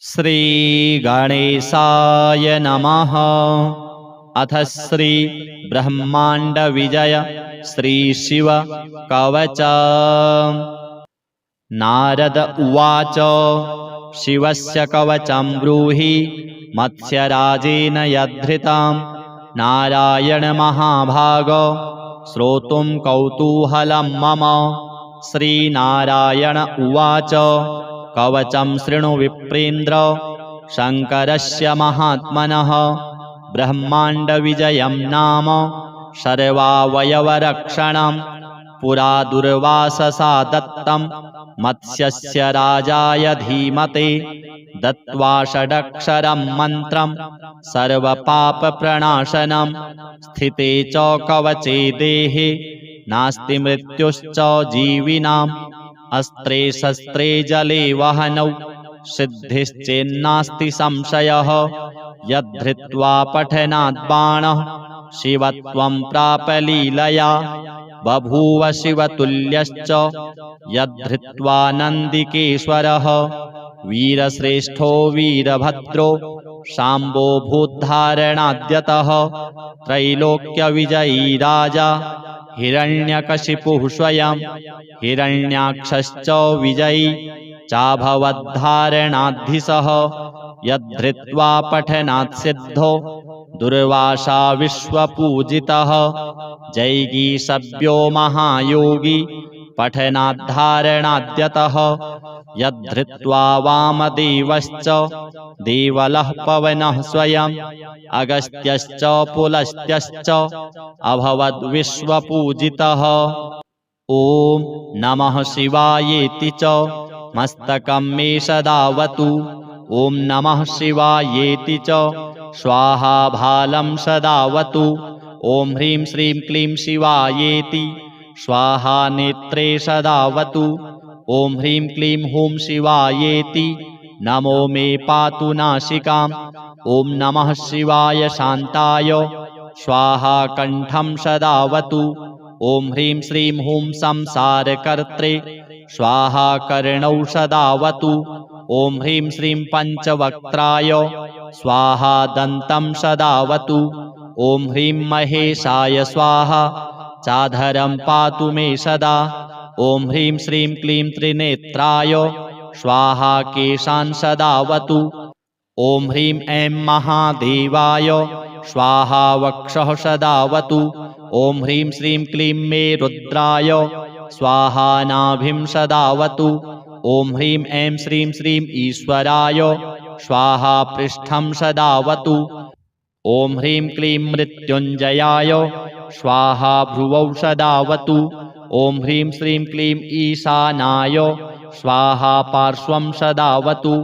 श्री गणेशाय नमः। अथ श्री ब्रह्मांड विजय श्री शिव कवच। नारद उवाच शिवस्य कवचं ब्रूहि मत्स्यराजेन यद्धृतं नारायण महाभाग श्रोतुं कौतूहलं मम। श्रीनारायण उवाच कवचं शृणु विप्रेन्द्र शङ्करस्य महात्मनः ब्रह्माण्डविजयं नाम सर्वावयवरक्षणं पुरा दुर्वाससा दत्तं मत्स्यस्य राजाय धीमते दत्त्वा षडक्षरं मन्त्रं सर्वपापप्रणाशनं स्थिते च कवचे देहे नास्ति मृत्युश्च जीविनाम् अस्त्रे शस्त्रे जले वहनौ सिद्धिश्चेन्नास्ति संशयः यद्धृत्वा पठनात् बाणः शिवत्वं प्राप लीलया बभूव शिवतुल्यश्च यद्धृत्वा नन्दिकेश्वरः वीरश्रेष्ठो वीरभद्रो शाम्बो भूद्धारणाद्यतः त्रैलोक्यविजयी राजा हिरण्यकशिपुः स्वयं हिरण्याक्षश्च विजयी चाभवद्धारणाद्धिसः यद्धृत्वा पठनात् सिद्धो दुर्वासा विश्वपूजितः जैगीषव्यो महायोगी पठनाद्धारणाद्यतः यद्धृत्वा वामदेवश्च देवलः पवनः स्वयं अगस्त्यश्च पुलस्त्यश्च अभवद्विश्वपूजितः। ॐ नमः शिवायेति च मस्तकं मे सदावतु। ॐ नमः शिवायेति च स्वाहा भालं सदावतु। ॐ ह्रीं श्रीं क्लीं शिवायेति स्वाहा नेत्रे सदावतु। ॐ ह्रीं क्लीं हूं शिवायेति नमो मे पातु नासिकाम्। ॐ नमः शिवाय शान्ताय स्वाहा कण्ठं सदावतु। ॐ ह्रीं श्रीं हूं संसारकर्त्रे स्वाहा कर्णौ सदावतु। ॐ ह्रीं श्रीं पञ्चवक्त्राय स्वाहा दन्तं सदावतु। ॐ ह्रीं महेशाय स्वाहा चाधरं पातु मे सदा। ॐ ह्रीं श्रीं क्लीं त्रिनेत्राय स्वाहा केशान् सदावतु। ॐ ह्रीं ऐं महादेवाय स्वाहा वक्षः सदावतु। ॐ ह्रीं श्रीं क्लीं मे रुद्राय स्वाहा नाभिं सदावतु। ॐ ह्रीं ऐं श्रीं श्रीं ईश्वराय स्वाहा पृष्ठं सदावतु। ॐ ह्रीं क्लीं मृत्युञ्जयाय स्वाहा भ्रुवौ सदावतु। ॐ ह्रीं श्रीं क्लीं ईशानाय स्वाहा पार्श्वं सदावतु।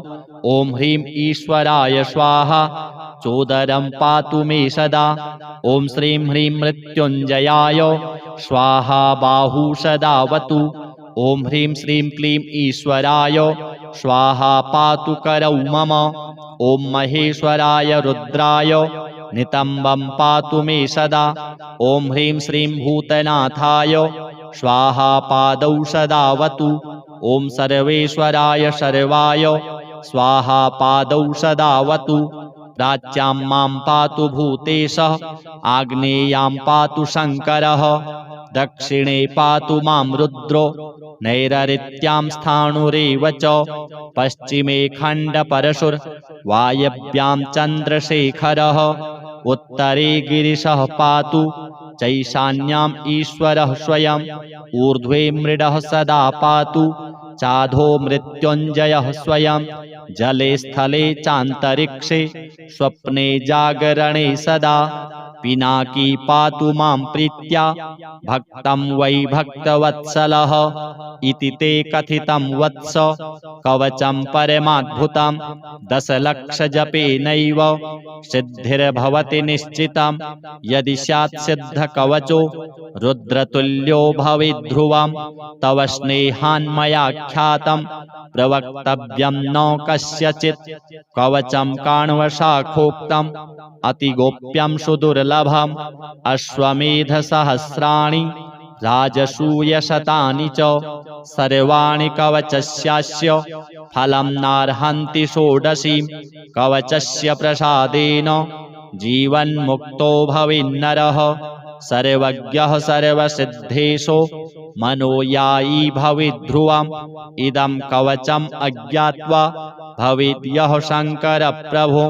ॐ ह्रीं ईश्वराय स्वाहा चोदरं पातु मे सदा। ॐ श्रीं ह्रीं मृत्युञ्जयाय स्वाहा बाहू सदावतु। ॐ ह्रीं श्रीं क्लीं ईश्वराय स्वाहा पातु करौ मम। ॐ महेश्वराय रुद्राय नितम्बं पातु मे सदा। ॐ ह्रीं श्रीं भूतनाथाय स्वाहा पादौ सदावतु। ॐ सर्वेश्वराय सर्वाय स्वाहा पादौ सदावतु। प्राच्यां मां पातु भूतेशः आग्नेयां पातु शङ्करः दक्षिणे पातु मां रुद्रो नैरृत्यां स्थाणुरेव च पश्चिमे खण्डपरशुर्वायव्यां चन्द्रशेखरः उत्तरे गिरिशः पातु चैशान्याम् ईश्वरः स्वयं ऊर्ध्वे मृडः सदा पातु चाधो मृत्युञ्जयः स्वयं जले स्थले चान्तरिक्षे स्वप्ने जागरणे सदा पिनाकी पातु मां प्रीत्या भक्तं वै भक्तवत्सलः इति ते कथितं वत्स कवचं परमाद्भुतं दशलक्षजपेनैव सिद्धिर्भवति निश्चितं यदि स्यात् सिद्धकवचो रुद्रतुल्यो भवेद्ध्रुवं तव स्नेहान्मया ख्यातं प्रवक्तव्यं न कस्यचित् कवचं काण्वशाखोक्तम् अतिगोप्यं सुदुर्लभम् अश्वमेधसहस्राणि राजसूयशतानि च सर्वाणि कवचस्यास्य फलं नार्हन्ति षोडशीं कवचस्य प्रसादेन जीवन्मुक्तो भवेन्नरः सर्वज्ञः सर्वसिद्धेशो मनोयायी भवेद्ध्रुवम् इदं कवचम् अज्ञात्वा भवेद् यः शङ्करप्रभो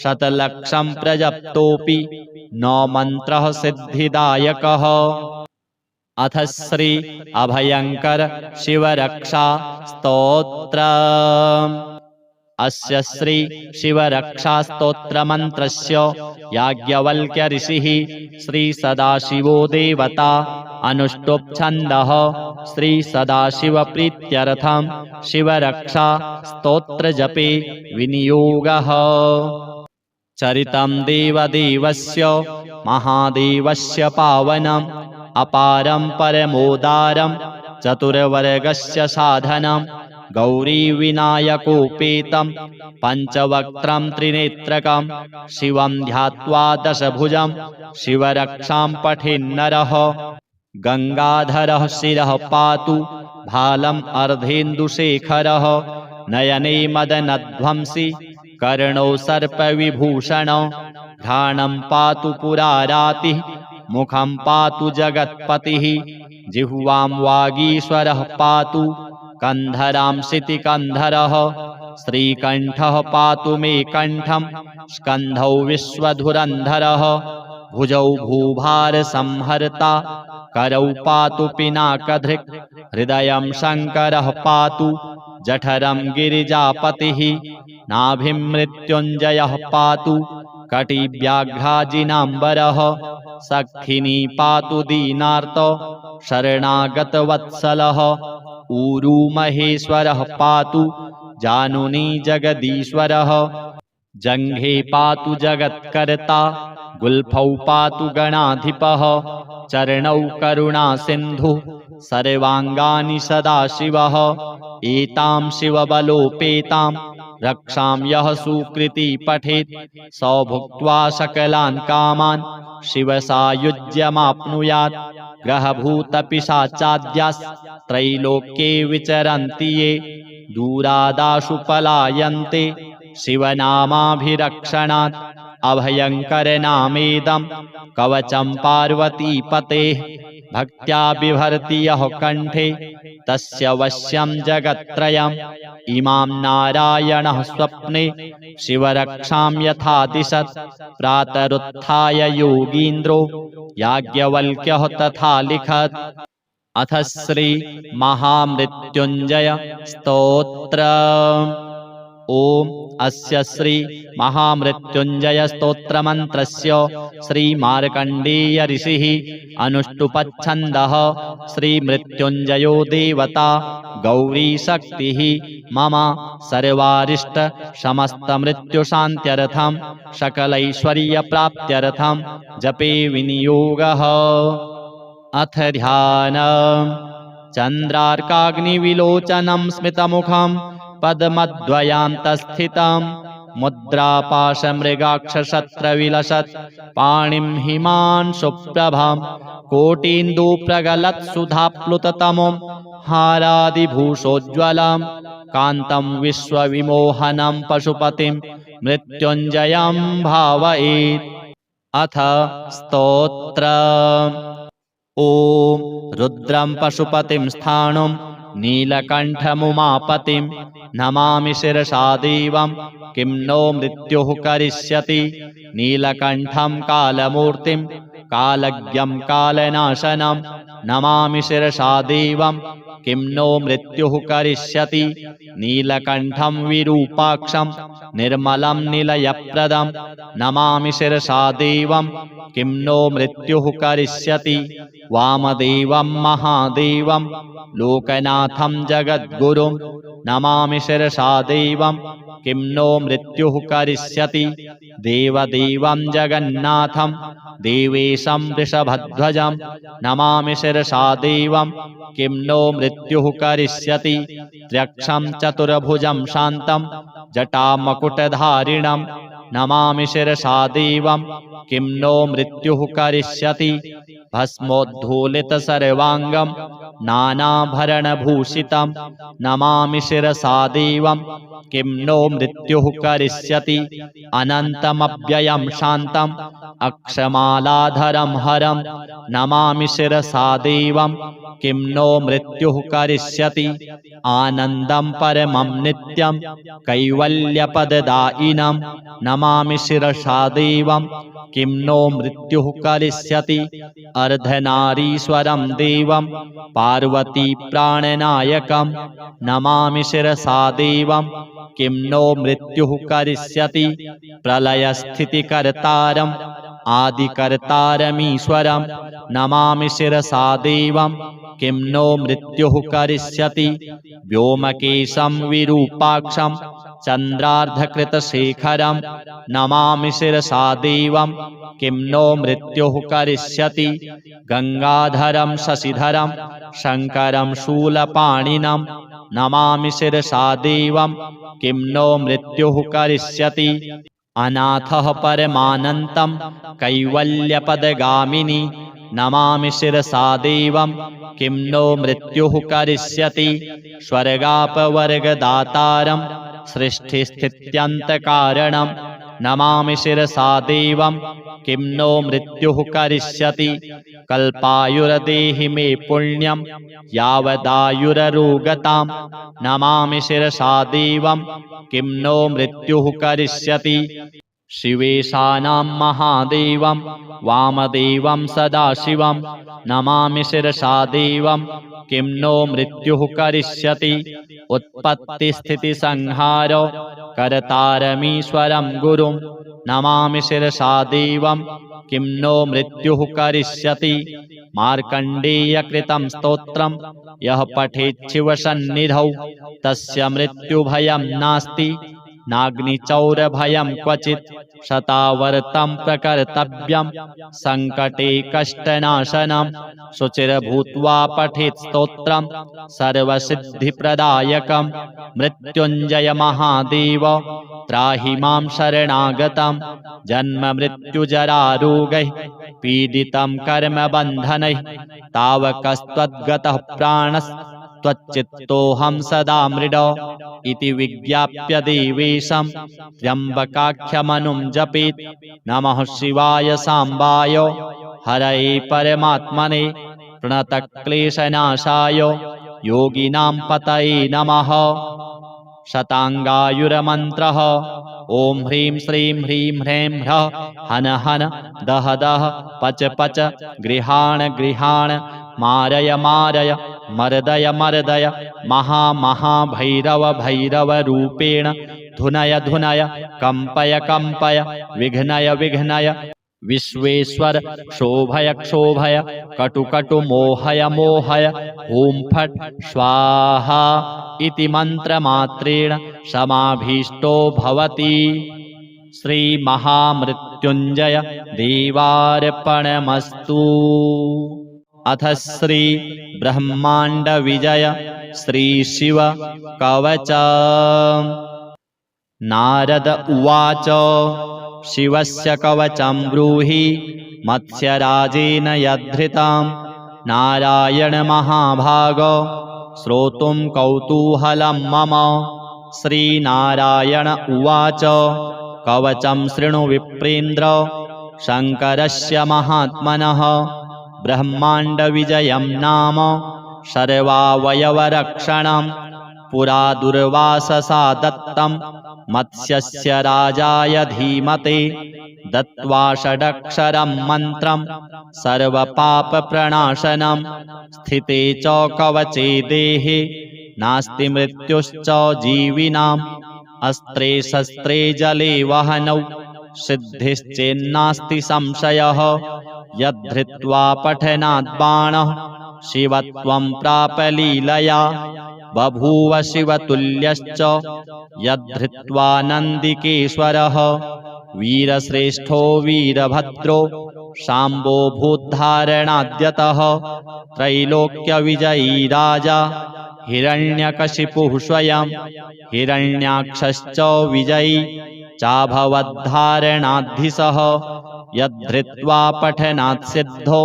शतलक्षं प्रजप्तोऽपि न मन्त्रः सिद्धिदायकः। अथ श्री अभयंकर शिवरक्षा स्तोत्रम्। अस्य श्री शिवरक्षा स्तोत्र मंत्रस्य याज्ञवल्क्य ऋषिः श्री सदाशिवो देवता अनुष्टुप् छन्दः श्री सदाशिव प्रीत्यर्थं शिवरक्षा स्तोत्र जपे विनियोगः। चरितं देवदेवस्य महादेवस्य पावनम् अपारं परमोदारं चतुर्वर्गस्य साधनं गौरीविनायकोपेतं पञ्चवक्त्रं त्रिनेत्रकं शिवं ध्यात्वा दशभुजं शिवरक्षां पठेन्नरः। गंगाधरः शिरः पातु भालम् अर्धेन्दुशेखरः नयने मदनध्वंसी कर्णौ सर्पविभूषणौ घ्राणं पातु पुरारातिः मुखं पातु जगत्पतिः जिह्वां वागीश्वरः पातु कंधरां शितिकन्धरः श्रीकण्ठः पातु मे कण्ठं स्कन्धौ विश्वधुरन्धरः भुजौ भूभारसंहर्ता करौ पातु पिनाकधृक् हृदयं शङ्करः पातु जठरं गिरिजापतिः नाभिं मृत्युञ्जयः पातु कटिव्याघ्राजिनाम्बरः सखिनी पातु दीनार्त शरणागतवत्सलः ऊरू महेश्वरः पातु जानुनी जगदीश्वरः जङ्घे पातु जगत्कर्ता गुल्फौ पातु गणाधिपः चरणौ करुणासिन्धुः सर्वाङ्गानि सदाशिवः एतां शिवबलोपेतां रक्षां यः सुकृती पठेत् स भुक्त्वा सकलान् कामान् शिवसायुज्यमाप्नुयात्। ग्रहभूतपिशाचाद्यास्त्रैलोक्ये विचरन्ति ये दूरादाशु पलायन्ते शिवनामाभिरक्षणात्। अभयङ्करनामेदं कवचं पार्वतीपतेः भक्त्या बिभर्ति यः कण्ठे तस्य वश्यं जगत्त्रयम्। इमां नारायणः स्वप्ने शिवरक्षां यथा दिशत् प्रातरुत्थाय योगीन्द्रो याज्ञवल्क्यः तथा लिखत्। अथ श्री महामृत्युञ्जय स्तोत्रम्। ओम अस्य श्री महामृत्युञ्जय स्तोत्रमन्त्रस्य श्री मार्कण्डेय ऋषिः अनुष्टुपच्छन्दः श्री मृत्युञ्जयो देवता गौरी शक्तिः मम सर्वारिष्ट समस्तमृत्युशान्त्यर्थं सकलैश्वर्यप्राप्त्यर्थं जपे विनियोगः। अथ ध्यानम्। चन्द्रार्काग्निविलोचनं स्मितमुखं पद्मद्वयान्तस्थितं मुद्रापाशमृगाक्षशस्त्रविलसत् पाणिं हिमांशुप्रभां कोटीन्दुप्रगलत्सुधाप्लुततमं हारादिभूषोज्ज्वलं कान्तं विश्वविमोहनं पशुपतिं मृत्युञ्जयं भावयेत्। अथ स्तोत्रम्। ॐ रुद्रं पशुपतिं स्थाणुं नीलकण्ठमुमापतिं नमामि शिरसा देवं किं नो मृत्युः करिष्यति। नीलकण्ठं कालमूर्तिं कालज्ञं कालनाशनं नमामि शिरसा देवं किं नो मृत्युः करिष्यति। नीलकण्ठं विरूपाक्षं निर्मलं निलयप्रदं नमामि शिरसा देवं किं नो मृत्युः करिष्यति। वामदेवं महादेवं लोकनाथं जगद्गुरुं नमामि शिरसा देवं किं नो मृत्युः करिष्यति। देवदेवं जगन्नाथं देवेशं वृषभध्वजं नमामि शिरसा देवं किं नो मृत्युः करिष्यति। त्र्यक्षं चतुर्भुजं शान्तं जटामकुटधारिणं नमामि शिरसा देवं किं नो मृत्युः करिष्यति। भस्मोद्धूलितसर्वाङ्गं नानाभरणभूषितं नमामि शिरसा देवं किं नो मृत्युः करिष्यति अनन्तमव्ययं शान्तम् अक्षमालाधरं हरं नमामि शिरसा देवं किं नो मृत्युः करिष्यति आनन्दं परमं नित्यं कैवल्यपददायिनं नमामि शिरसा देवं किं नो मृत्युः करिष्यति अर्धनारीश्वरं देवं पार्वतीप्राणनायकं नमामि शिरसा देवं किं नो मृत्युः करिष्यति प्रलयस्थितिकर्तारम् आदिकर्तारमीश्वरं नमामि शिरसा देवं किं नो मृत्युः करिष्यति व्योमकेशं विरूपाक्षं चन्द्रार्धकृतशेखरं नमामि शिरसा देवं किं नो मृत्युः करिष्यति गंगाधरं शशिधरं शङ्करं शूलपाणिनं नमामि शिरसा देवं किं नो मृत्युः करिष्यति अनाथः परमानन्तं कैवल्यपदगामिनी नमामि शिरसा देवं किं नो मृत्युः करिष्यति स्वर्गापवर्गदातारं सृष्टिस्थित्यन्तकारणं नमामि शिरसा देवं किं नो मृत्युः करिष्यति कल्पायुर्देहि मे पुण्यं यावदायुररोगतां नमामि शिरसा देवं किं नो मृत्युः करिष्यति शिवेशानां महादेवं वामदेवं सदाशिवं नमामि शिरसा देवं किं नो मृत्युः करिष्यति उत्पत्तिस्थितिसंहारो कर्तारमीश्वरं गुरुं नमामि शिरसा देवं किं नो मृत्युः करिष्यति मार्कण्डेयकृतं स्तोत्रं यः पठेत् शिवसन्निधौ तस्य मृत्युभयं नास्ति नाग्निचौरभयं क्वचित् शतावर्तं प्रकर्तव्यं सङ्कटे कष्टनाशनं शुचिर्भूत्वा पठेत् स्तोत्रं सर्वसिद्धिप्रदायकं मृत्युञ्जय महादेव त्राहि मां शरणागतं जन्ममृत्युजरारोगैः पीडितं कर्मबन्धनैः तावकस्त्वद्गतः प्राणस्त्वच्चित्तोऽहं सदा मृड इति विज्ञाप्य देवेशं त्र्यम्बकाख्यमनुं जपेत् नमः शिवाय साम्बाय हरये परमात्मने प्रणतक्लेशनाशाय योगिनां पतये नमः शताङ्गायुरमन्त्रः ॐ ह्रीं श्रीं ह्रीं ह्रैं ह्रः हन हन दह दह पच पच गृहाण गृहाण मारय मारय मर्दय मर्दय महा महाभैरव भैरव रूपेण धुनय धुनय कंपय कंपय विघ्नय विघ्नय विश्वेश्वर क्षोभय क्षोभय कटु कटु मोहय मोहय ॐ फट् स्वाहा इति मन्त्रमात्रेण समाभीष्टो भवति। श्रीमहामृत्युञ्जय देवार्पणमस्तु। अथ श्री ब्रह्मांड विजय श्री शिव कवच। नारद उवाच शिवस्य कवचं ब्रूहि मत्स्यराजेन यद्धृतं नारायण महाभाग श्रोतुं कौतूहलं मम। श्रीनारायण उवाच कवचं शृणु विप्रेन्द्र शङ्करस्य महात्मनः ब्रह्माण्डविजयं नाम सर्वावयवरक्षणं पुरा दुर्वाससा दत्तं मत्स्यस्य राजाय धीमते दत्त्वा षडक्षरं मन्त्रं सर्वपापप्रणाशनं स्थिते च कवचे देहे नास्ति मृत्युश्च जीविनाम् अस्त्रे शस्त्रे जले वहनौ सिद्धिश्चेन्नास्ति संशयः यद्धृत्वा पठनात् बाणः शिवत्वं प्राप लीलया बभूव शिवतुल्यश्च यद्धृत्वा नन्दिकेश्वरः वीरश्रेष्ठो वीरभद्रो शाम्बो भूद्धारणाद्यतः त्रैलोक्यविजयी राजा हिरण्यकशिपुः स्वयं हिरण्याक्षश्च विजयी चाभवद्धारणाद्धिसः यद्धृत्वा पठनात् सिद्धो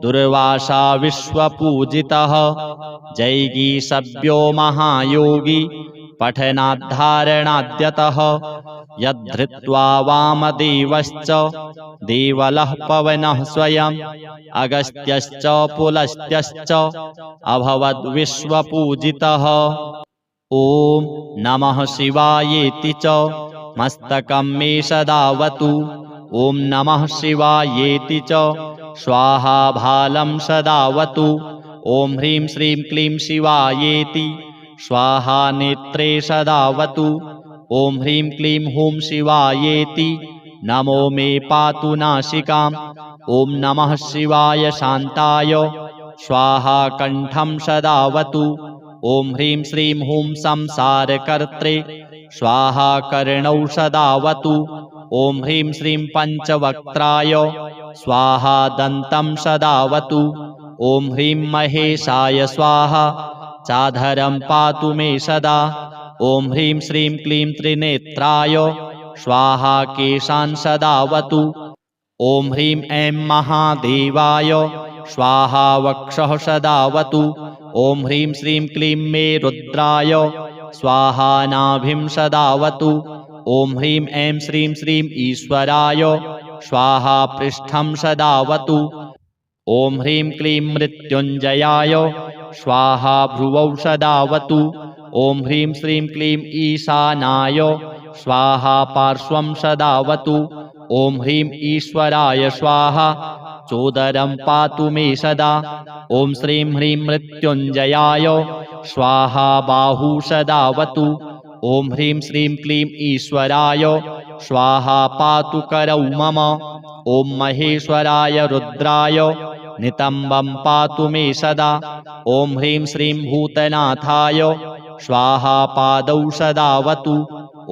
दुर्वासा विश्वपूजितः जैगीषव्यो महायोगी पठनाद्धारणाद्यतः यद्धृत्वा वामदेवश्च देवलः पवनः स्वयं अगस्त्यश्च पुलस्त्यश्च अभवद्विश्वपूजितः। ॐ नमः शिवायेति च मस्तकं मे सदावतु। ॐ नमः शिवायेति च स्वाहा भालं सदावतु। ॐ ह्रीं श्रीं क्लीं शिवायेति स्वाहा नेत्रे सदावतु। ॐ ह्रीं क्लीं हूं शिवायेति नमो मे पातु नासिकाम्। ॐ नमः शिवाय शान्ताय स्वाहा कण्ठं सदावतु। ॐ ह्रीं श्रीं हूं संसारकर्त्रे स्वाहा कर्णौ सदावतु। ॐ ह्रीं श्रीं पञ्चवक्त्राय स्वाहा दन्तं सदावतु। ॐ ह्रीं महेशाय स्वाहा चाधरं पातु मे सदा। ॐ ह्रीं श्रीं क्लीं त्रिनेत्राय स्वाहा केशान् सदावतु। ॐ ह्रीं ऐं महादेवाय स्वाहा वक्षः सदावतु। ॐ ह्रीं श्रीं क्लीं मे रुद्राय स्वाहा नाभिं सदावतु। ॐ ह्रीं ऐं श्रीं श्रीं ईश्वराय स्वाहा पृष्ठं सदावतु। ॐ ह्रीं क्लीं मृत्युञ्जयाय स्वाहा भ्रुवौ सदावतु। ॐ ह्रीं श्रीं क्लीं ईशानाय स्वाहा पार्श्वं सदावतु। ॐ ह्रीं ईश्वराय स्वाहा चोदरं पातु मे सदा। ॐ श्रीं ह्रीं मृत्युञ्जयाय स्वाहा बाहू सदावतु। ॐ ह्रीं श्रीं क्लीं ईश्वराय स्वाहा पातु करौ मम। ॐ महेश्वराय रुद्राय नितम्बं पातु मे सदा। ॐ ह्रीं श्रीं भूतनाथाय स्वाहा पादौ सदावतु।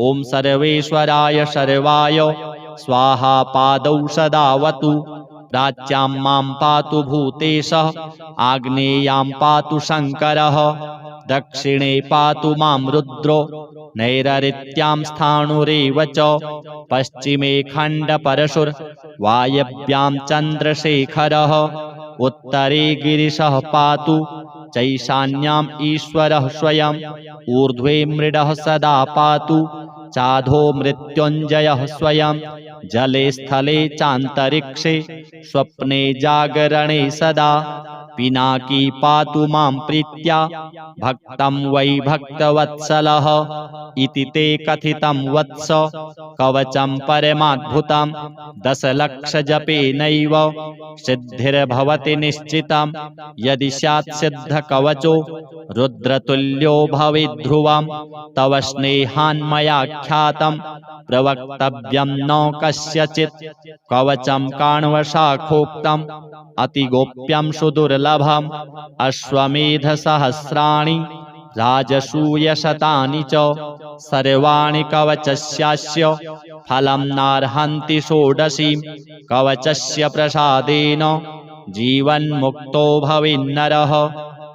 ॐ सर्वेश्वराय शर्वाय स्वाहा पादौ सदावतु। प्राच्यां मां पातु भूतेशः आग्नेयां पातु शङ्करः दक्षिणे पातु मां रुद्रो नैरृत्यां स्थाणुरेव च पश्चिमे खण्डपरशुर्वायव्यां चन्द्रशेखरः उत्तरे गिरिशः पातु चैशान्याम् ईश्वरः स्वयं ऊर्ध्वे मृडः सदा पातु चाधो मृत्युञ्जयः स्वयं जले स्थले चान्तरिक्षे स्वप्ने जागरणे सदा पिनाकी पातु मां प्रीत्या भक्तं वै भक्तवत्सलः इति ते कथितं वत्स कवचं परमाद्भुतं दशलक्षजपेनैव सिद्धिर्भवति निश्चितं यदि स्यात् सिद्धकवचो रुद्रतुल्यो भवेद्ध्रुवं तव स्नेहान्मया ख्यातं प्रवक्तव्यं न कस्यचित् कवचं काण्वशाखोक्तम् अतिगोप्यं सुदुर्लभम् अश्वमेधसहस्राणि राजसूयशतानि च सर्वाणि कवचस्यास्य फलं नार्हन्ति षोडशीं कवचस्य प्रसादेन जीवन्मुक्तो भवेन्नरः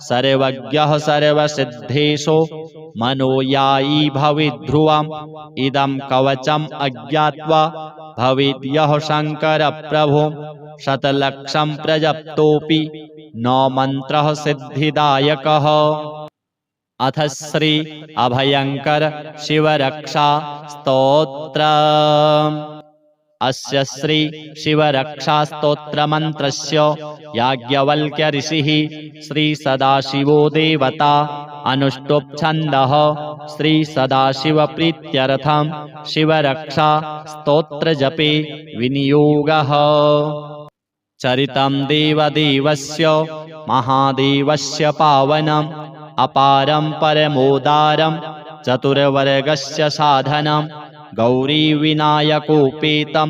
सर्वज्ञः सर्वसिद्धेशो मनोयायी भवेद्ध्रुवम् इदं कवचम् अज्ञात्वा भवेद्यः शङ्करप्रभो शतलक्षं प्रजप्तोऽपि न मन्त्रः सिद्धिदायकः। अथ श्री अभयंकर शिवरक्षा स्तोत्रम्। अस्य श्री शिवरक्षा स्तोत्रमन्त्रस्य याज्ञवल्क्य ऋषिः श्री सदाशिवो देवता अनुष्टुप् छन्दः श्री सदाशिवप्रीत्यर्थं शिवरक्षा स्तोत्रजपे विनियोगः। चरितं देवदेवस्य महादेवस्य पावनम् अपारं परमोदारं चतुर्वर्गस्य साधनं गौरीविनायकोपेतं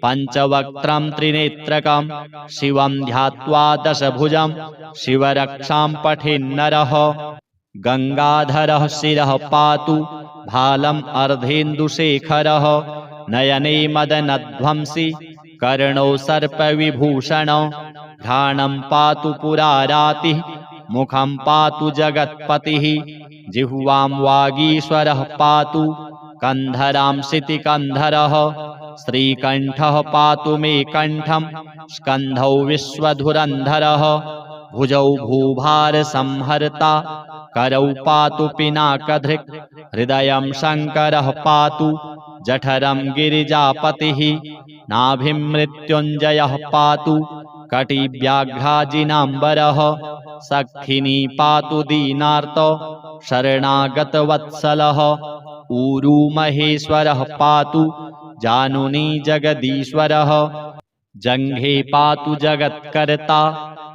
पञ्चवक्त्रं त्रिनेत्रकं शिवं ध्यात्वा दशभुजं शिवरक्षां पठेन्नरः। गङ्गाधरः शिरः पातु भालम् अर्धेन्दुशेखरः नयने मदनध्वंसी कर्णौ सर्पविभूषणौ घ्राणं पातु पुरारातिः मुखं पातु जगत्पतिः जिह्वां वागीश्वरः पातु कन्धरां शितिकन्धरः श्रीकण्ठः पातु मे कण्ठं स्कन्धौ विश्वधुरन्धरः भुजौ भूभारसंहर्ता करौ पातु पिनाकधृक् हृदयं शङ्करः पातु जठरं गिरिजापतिः नाभिं मृत्युञ्जयः पातु कटिव्याघ्राजिनाम्बरः सखिनी पातु दीनार्तो शरणागतवत्सलः ऊरू महेश्वरः पातु जानुनी जगदीश्वरः जङ्घे पातु जगत्कर्ता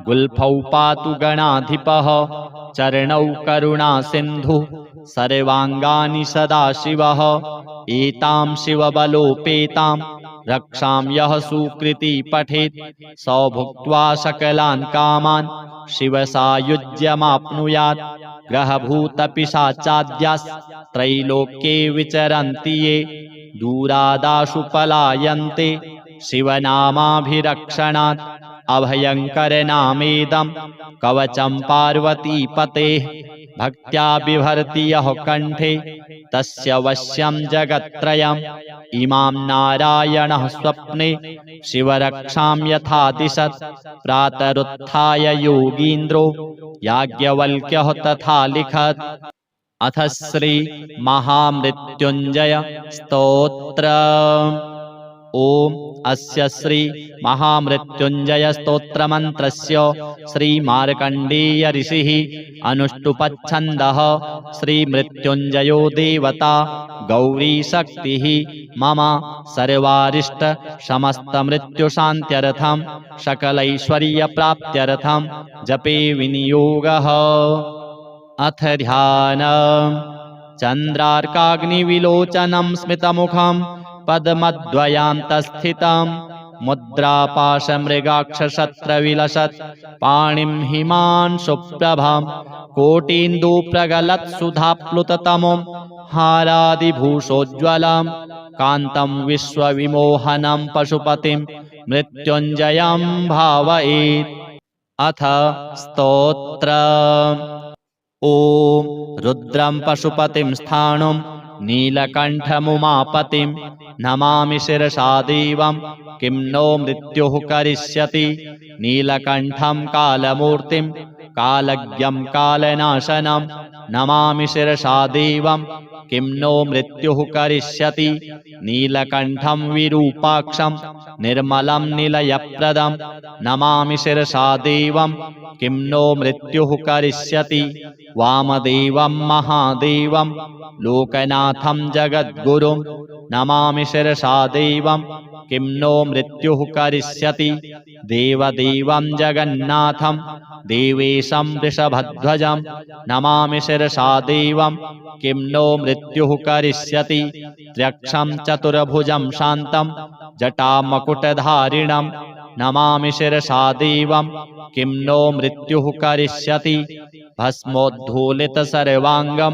गुल्फौ पातु गणाधिपः चरणौ करुणासिन्धुः सर्वाङ्गानि सदाशिवः एतां शिवबलोपेतां रक्षां यः सुकृती पठेत् स भुक्त्वा सकलान् कामान् शिवसायुज्यमाप्नुयात् ग्रहभूतपिशाचाद्यास्त्रैलोक्ये विचरन्ति ये दूरादाशु पलायन्ते शिवनामाभिरक्षणात् अभयङ्करनामेदं कवचं पार्वतीपतेः भक्त्या बिभर्ति यः कण्ठे तस्य वश्यं जगत्त्रयम् इमां नारायणः स्वप्ने शिवरक्षां यथा दिशत् प्रातरुत्थाय योगीन्द्रो याज्ञवल्क्यः तथा लिखत्। अथ श्री महामृत्युञ्जय स्तोत्रम्। ओम अस्य श्री महामृत्युञ्जय स्तोत्रमन्त्रस्य श्री मार्कण्डेय ऋषिः अनुष्टुपच्छन्दः श्री मृत्युञ्जयो देवता गौरी शक्तिः मम सर्वारिष्ट समस्तमृत्युशान्त्यर्थं सकलैश्वर्यप्राप्त्यर्थं जपे विनियोगः। अथ ध्यानम्। चन्द्रार्काग्निविलोचनं स्मितमुखं पद्मद्वयान्तस्थितं मुद्रापाशमृगाक्षशस्त्रविलसत् पाणिं हिमांशुप्रभं कोटीन्दुप्रगलत्सुधाप्लुततमं हारादिभूषोज्ज्वलं कान्तं विश्वविमोहनं पशुपतिं मृत्युञ्जयं भावयेत्। अथ स्तोत्रम्। ॐ रुद्रं पशुपतिं स्थाणुं नीलकण्ठमुमापतिं नमामि शिरसा देवं किं नो मृत्युः करिष्यति। नीलकण्ठं कालमूर्तिं कालज्ञं कालनाशनं नमामि शिरसा देवं किं नो मृत्युः करिष्यति। नीलकण्ठं विरूपाक्षं निर्मलं निलयप्रदं नमामि शिरसा देवं किं नो मृत्युः करिष्यति। वामदेवं महादेवं लोकनाथं जगद्गुरुं नमामि शिरसा देवं किं नो मृत्युः करिष्यति। देवदेवं जगन्नाथं देवेशं वृषभध्वजं नमामि शिरसा देवं किं नो मृत्युः करिष्यति। त्र्यक्षं चतुर्भुजं शान्तं जटामकुटधारिणं नमामि शिरसा देवं किं नो मृत्युः करिष्यति। भस्मोद्धूलितसर्वाङ्गं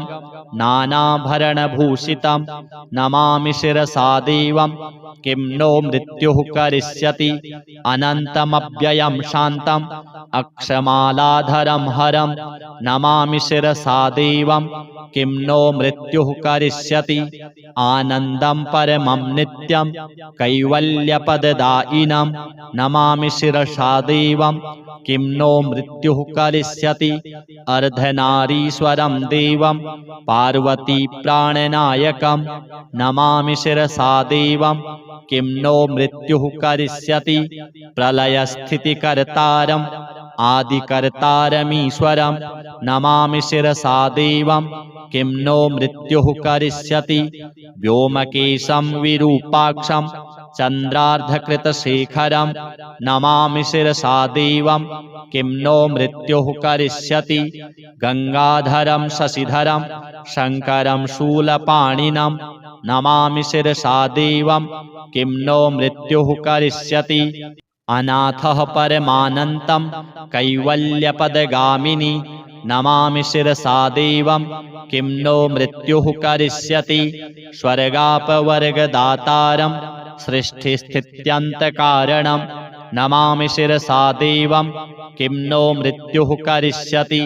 नानाभरणभूषितं नमामि शिरसा देवं किं नो मृत्युः करिष्यति। अनन्तमव्ययं शान्तं अक्षमालाधरं हरं नमामि शिरसा देवं किं नो मृत्युः करिष्यति। आनन्दं परमं नित्यं कैवल्यपददायिनं नमामि शिरसा देवं किं नो मृत्युः करिष्यति। अर्धनारीश्वरं देवं पार्वतीप्राणनायकं नमामि शिरसा देवं किं नो मृत्युः करिष्यति। प्रलयस्थितिकर्तारं आदिकर्तारमीश्वरं नमामि शिरसा देवं किं नो मृत्युः करिष्यति। व्योमकेशं विरूपाक्षं चन्द्रार्धकृतशेखरं नमामि शिरसा देवं किं नो मृत्युः करिष्यति। गंगाधरं शशिधरं शङ्करं शूलपाणिनं नमामि शिरसा देवं किं नो मृत्युः करिष्यति। अनाथः परमानन्तं कैवल्यपदगामिनी नमामि शिरसा देवं किं नो मृत्युः करिष्यति। स्वर्गापवर्गदातारं सृष्टिस्थित्यन्तकारणं नमामि शिरसा देवं किं नो मृत्युः करिष्यति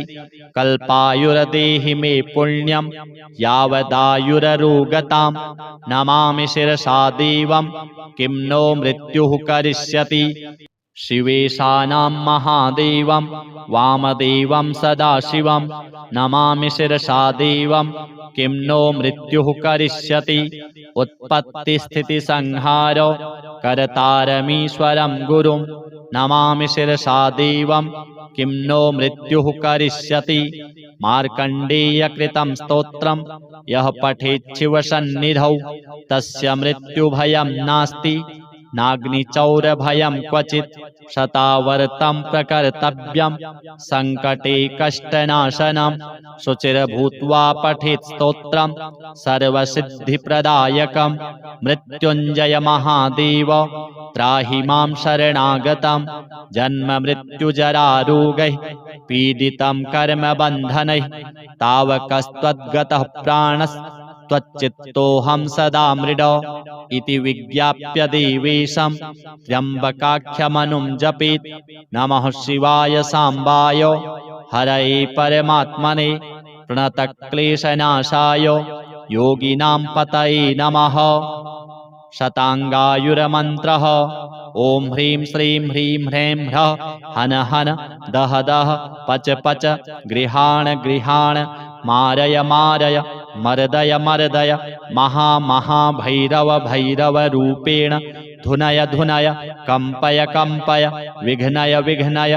कल्पायुर्देहि मे पुण्यं यावदायुररोगतां नमामि शिरसा देवं किं नो मृत्युः करिष्यति शिवेशानां महादेवं वामदेवं सदाशिवं नमामि शिरसा देवं किं नो मृत्युः करिष्यति उत्पत्तिस्थितिसंहारो कर्तारमीश्वरं गुरुं नमामि शिरसा देवं किं नो मृत्युः करिष्यति मार्कण्डेयकृतं स्तोत्रं यः पठेत् शिवसन्निधौ तस्य मृत्युभयं नास्ति नाग्निचौरभयं क्वचित् शतावर्तं प्रकर्तव्यं सङ्कटे कष्टनाशनं शुचिर्भूत्वा पठेत् स्तोत्रं सर्वसिद्धिप्रदायकं मृत्युञ्जय महादेव त्राहि मां शरणागतं जन्ममृत्युजरारोगैः पीडितं कर्मबन्धनैः तावकस्त्वद्गतः प्राणस्त्वच्चित्तोऽहं सदा मृड इति विज्ञाप्य देवेशं त्र्यम्बकाख्यमनुं जपेत् नमः शिवाय साम्बाय हरये परमात्मने प्रणतक्लेशनाशाय योगिनां पतये नमः शताङ्गायुरमन्त्रः ॐ ह्रीं श्रीं ह्रीं ह्रैं ह्रः हन हन दह दह पच पच गृहाण गृहाण मारय मारय मर्दय मर्दय महामहाभैरव भैरवरूपेण धुनय धुनय कंपय कंपय विघ्नय विघ्नय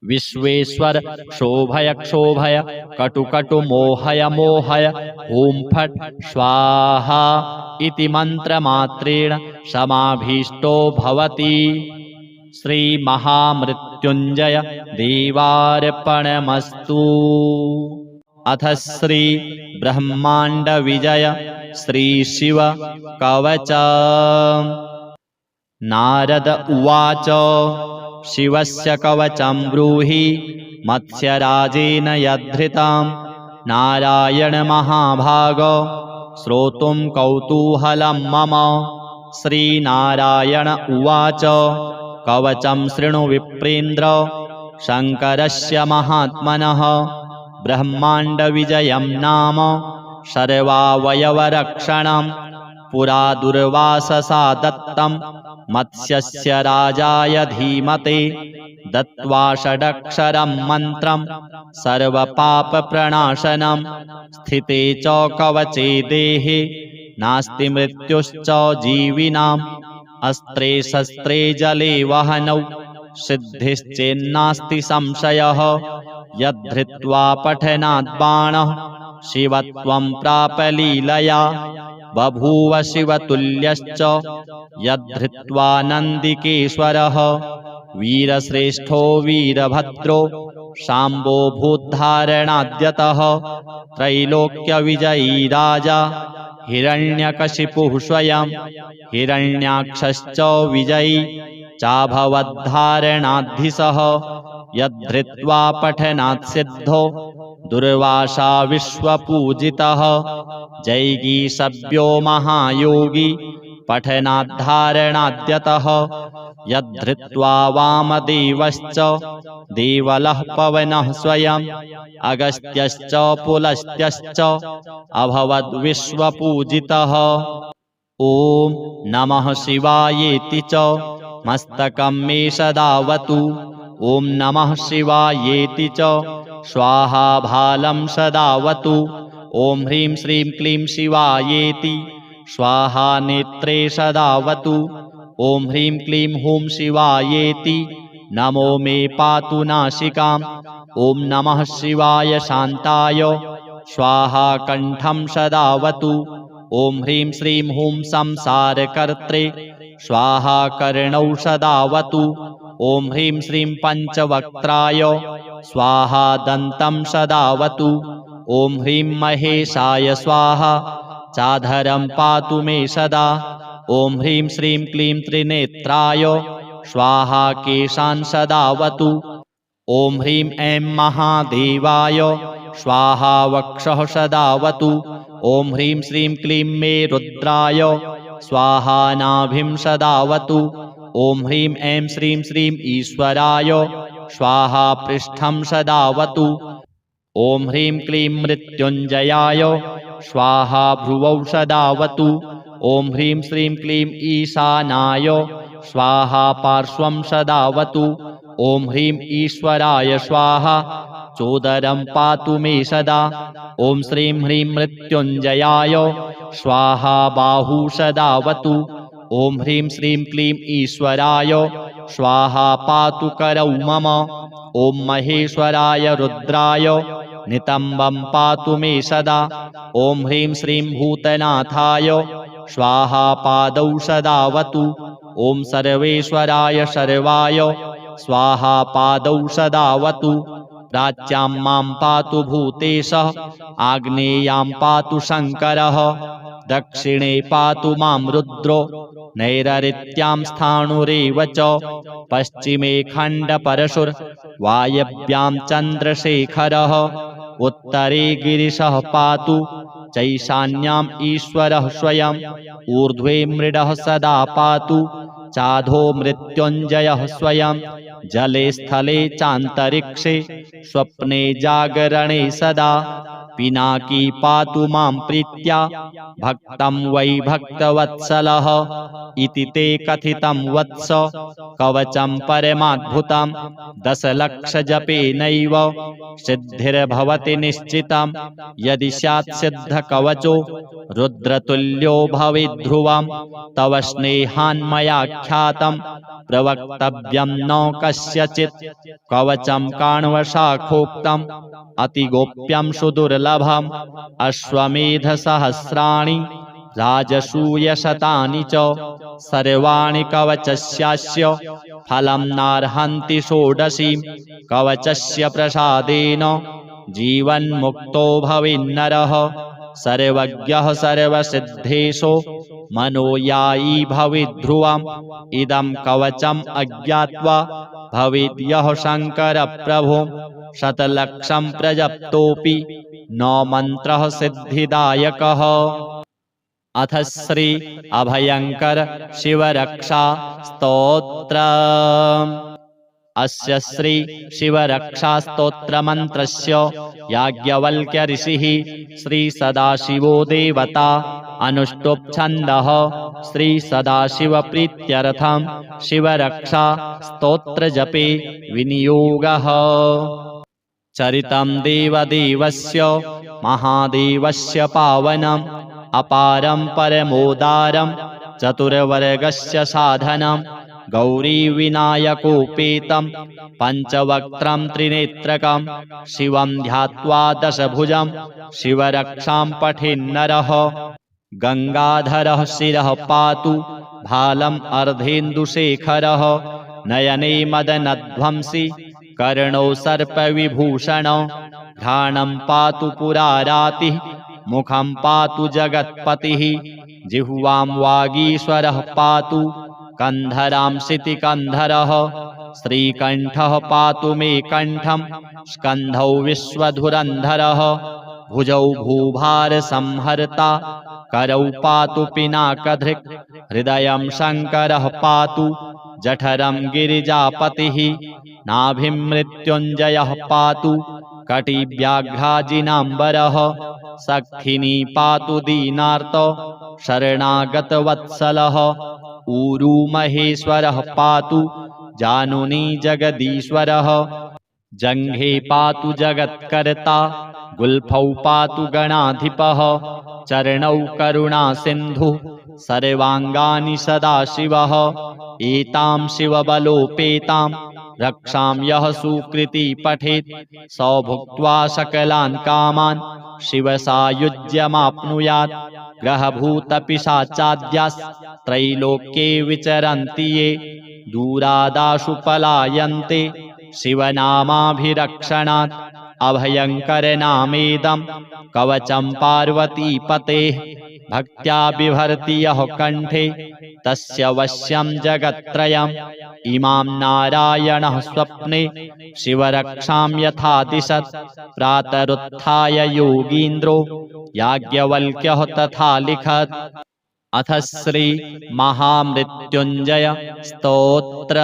विश्वेश्वर क्षोभय क्षोभय कटुकटु मोहय मोहय ॐ फट् स्वाहा इति मन्त्रमात्रेण समाभीष्टो भवति श्रीमहामृत्युञ्जय देवार्पणमस्तु। अथ श्री ब्रह्मांड विजय श्री शिव कवच। नारद उवाच शिवस्य कवचं ब्रूहि मत्स्यराजेन यद्धृतं नारायण महाभाग श्रोतुं कौतूहलं मम। श्रीनारायण उवाच कवचं शृणु विप्रेन्द्र शङ्करस्य महात्मनः ब्रह्माण्डविजयं नाम सर्वावयवरक्षणं पुरा दुर्वाससा दत्तं मत्स्यस्य राजाय धीमते दत्त्वा षडक्षरं मन्त्रं सर्वपापप्रणाशनं स्थिते च कवचे देहे नास्ति मृत्युश्च जीविनाम् अस्त्रे शस्त्रे जले वहनौ सिद्धिश्चेन्नास्ति संशयः यद्धृत्वा पठनात् बाणः शिवत्वं प्राप लीलया बभूव शिवतुल्यश्च यद्धृत्वा नन्दिकेश्वरः वीरश्रेष्ठो वीरभद्रो शाम्बो भूद्धारणाद्यतः त्रैलोक्यविजयी राजा हिरण्यकशिपुः स्वयं हिरण्याक्षश्च विजयी चाभवद्धारणाद्धिसः यद्धृत्वा पठनात् सिद्धो दुर्वासा विश्वपूजितः जैगीषव्यो महायोगी पठनाद्धारणाद्यतः यद्धृत्वा वामदेवश्च देवलः पवनः स्वयं अगस्त्यश्च पुलस्त्यश्च अभवद्विश्वपूजितः। ॐ नमः शिवायेति च मस्तकं मे सदावतु। ॐ नमः शिवायेति च स्वाहा भालं सदावतु। ॐ ह्रीं श्रीं क्लीं शिवायेति स्वाहा नेत्रे सदावतु। ॐ ह्रीं क्लीं हूं शिवायेति नमो मे पातु नासिकाम्। ॐ नमः शिवाय शान्ताय स्वाहा कण्ठं सदावतु। ॐ ह्रीं श्रीं हूं संसारकर्त्रे स्वाहा कर्णौ सदावतु। ॐ ह्रीं श्रीं पञ्चवक्त्राय स्वाहा दन्तं सदावतु। ॐ ह्रीं महेशाय स्वाहा चाधरं पातु मे सदा। ॐ ह्रीं श्रीं क्लीं त्रिनेत्राय स्वाहा केशान् सदावतु। ॐ ह्रीं ऐं महादेवाय स्वाहा वक्षः सदावतु। ॐ ह्रीं श्रीं क्लीं मे रुद्राय स्वाहा नाभिं सदावतु। ॐ ह्रीं ऐं श्रीं श्रीं ईश्वराय स्वाहा पृष्ठं सदावतु। ॐ ह्रीं क्लीं मृत्युञ्जयाय स्वाहा भ्रुवौ सदावतु। ॐ ह्रीं श्रीं क्लीं ईशानाय स्वाहा पार्श्वं सदावतु। ॐ ह्रीं ईश्वराय स्वाहा चोदरं पातु मे सदा। ॐ श्रीं ह्रीं मृत्युञ्जयाय स्वाहा बाहू सदावतु। ॐ ह्रीं श्रीं क्लीं ईश्वराय स्वाहा पातु करौ मम। ॐ महेश्वराय रुद्राय नितम्बं पातु मे सदा। ॐ ह्रीं श्रीं भूतनाथाय स्वाहा पादौ सदावतु। ॐ सर्वेश्वराय सर्वाय स्वाहा पादौ सदावतु। प्राच्यां मां पातु भूतेशः आग्नेयां पातु शङ्करः दक्षिणे पातु मां रुद्रो नैरृत्यां स्थाणुरेव च पश्चिमे खण्डपरशुर् वायव्यां चन्द्रशेखरः उत्तरे गिरिशः पातु चैशान्याम् ईश्वरः स्वयम् ऊर्ध्वे मृडः सदा पातु चाधो मृत्युञ्जयः स्वयं जले स्थले चान्तरिक्षे स्वप्ने जागरणे सदा पिनाकी पातु मां प्रीत्या भक्तं वै भक्तवत्सलः इति ते कथितं वत्स कवचं परमाद्भुतं दशलक्षजपेनैव सिद्धिर्भवति निश्चितं यदि स्यात् सिद्धकवचो रुद्रतुल्यो भवेद् ध्रुवं तव स्नेहान्मया ख्यातं प्रवक्तव्यं न कस्यचित् कवचं काण्वशाखोक्तम् अतिगोप्यं सुदुर्लभम् अश्वमेधसहस्राणि राजसूयशतानि च सर्वाणि कवचस्यास्य फलं नार्हन्ति षोडशीं कवचस्य प्रसादेन जीवन्मुक्तो भवेन्नरः सर्वज्ञः सर्वसिद्धेशो मनोयायी भवेद् ध्रुवम् इदं कवचम् अज्ञात्वा भवेद् यः शङ्करप्रभो शतलक्षं प्रजप्तोऽपि न मन्त्रः सिद्धिदायकः। अथ श्री अभयंकर शिवरक्षा स्तोत्रम्। अस्य श्री शिवरक्षा स्तोत्रमन्त्रस्य याज्ञवल्क्य ऋषिः श्री सदाशिवो देवता अनुष्टुप् छन्दः श्री सदाशिवप्रीत्यर्थं शिवरक्षा स्तोत्रजपे विनियोगः। चरितं देवदेवस्य महादेवस्य पावनम् अपारं परमोदारं चतुर्वर्गस्य साधनं गौरीविनायकोपेतं पञ्चवक्त्रं त्रिनेत्रकं शिवं ध्यात्वा दशभुजं शिवरक्षां पठेन्नरः। गङ्गाधरः शिरः पातु भालम् अर्धेन्दुशेखरः नयने मदनध्वंसी कर्णौ सर्पविभूषणौ घ्राणं पातु पुरारातिः मुखं पातु जगत्पतिः जिह्वां वागीश्वरः पातु कन्धरां शितिकन्धरः श्रीकण्ठः पातु मे कण्ठं स्कन्धौ विश्वधुरन्धरः भुजौ भूभारसंहर्ता करौ पातु पिनाकधृक् हृदयं शङ्करः पातु जठरं गिरिजापतिः नाभिं मृत्युञ्जयः पातु कटिव्याघ्राजिनाम्बरः सखिनी पातु दीनार्त शरणागतवत्सलः ऊरू महेश्वरः पातु जानुनी जगदीश्वरः जङ्घे पातु जगत्कर्ता गुल्फौ पातु गणाधिपः चरणौ करुणासिन्धुः सर्वाङ्गानि सदाशिवः एतां शिवबलोपेतां रक्षां यः सुकृती पठेत् स भुक्त्वा सकलान् कामान् शिवसायुज्यमाप्नुयात्। ग्रहभूतपिशाचाद्यास्त्रैलोक्ये विचरन्ति ये दूरादाशु पलायन्ते शिवनामाभिरक्षणात्। अभयङ्करनामेदं कवचं पार्वतीपतेः भक्त्या बिभर्ति यः कण्ठे तस्य वश्यं जगत्त्रयम्। इमां नारायणः स्वप्ने शिवरक्षां यथा दिशत् प्रातरुत्थाय योगीन्द्रो याज्ञवल्क्यः तथा लिखत्। अथ श्री महामृत्युंजय स्तोत्र।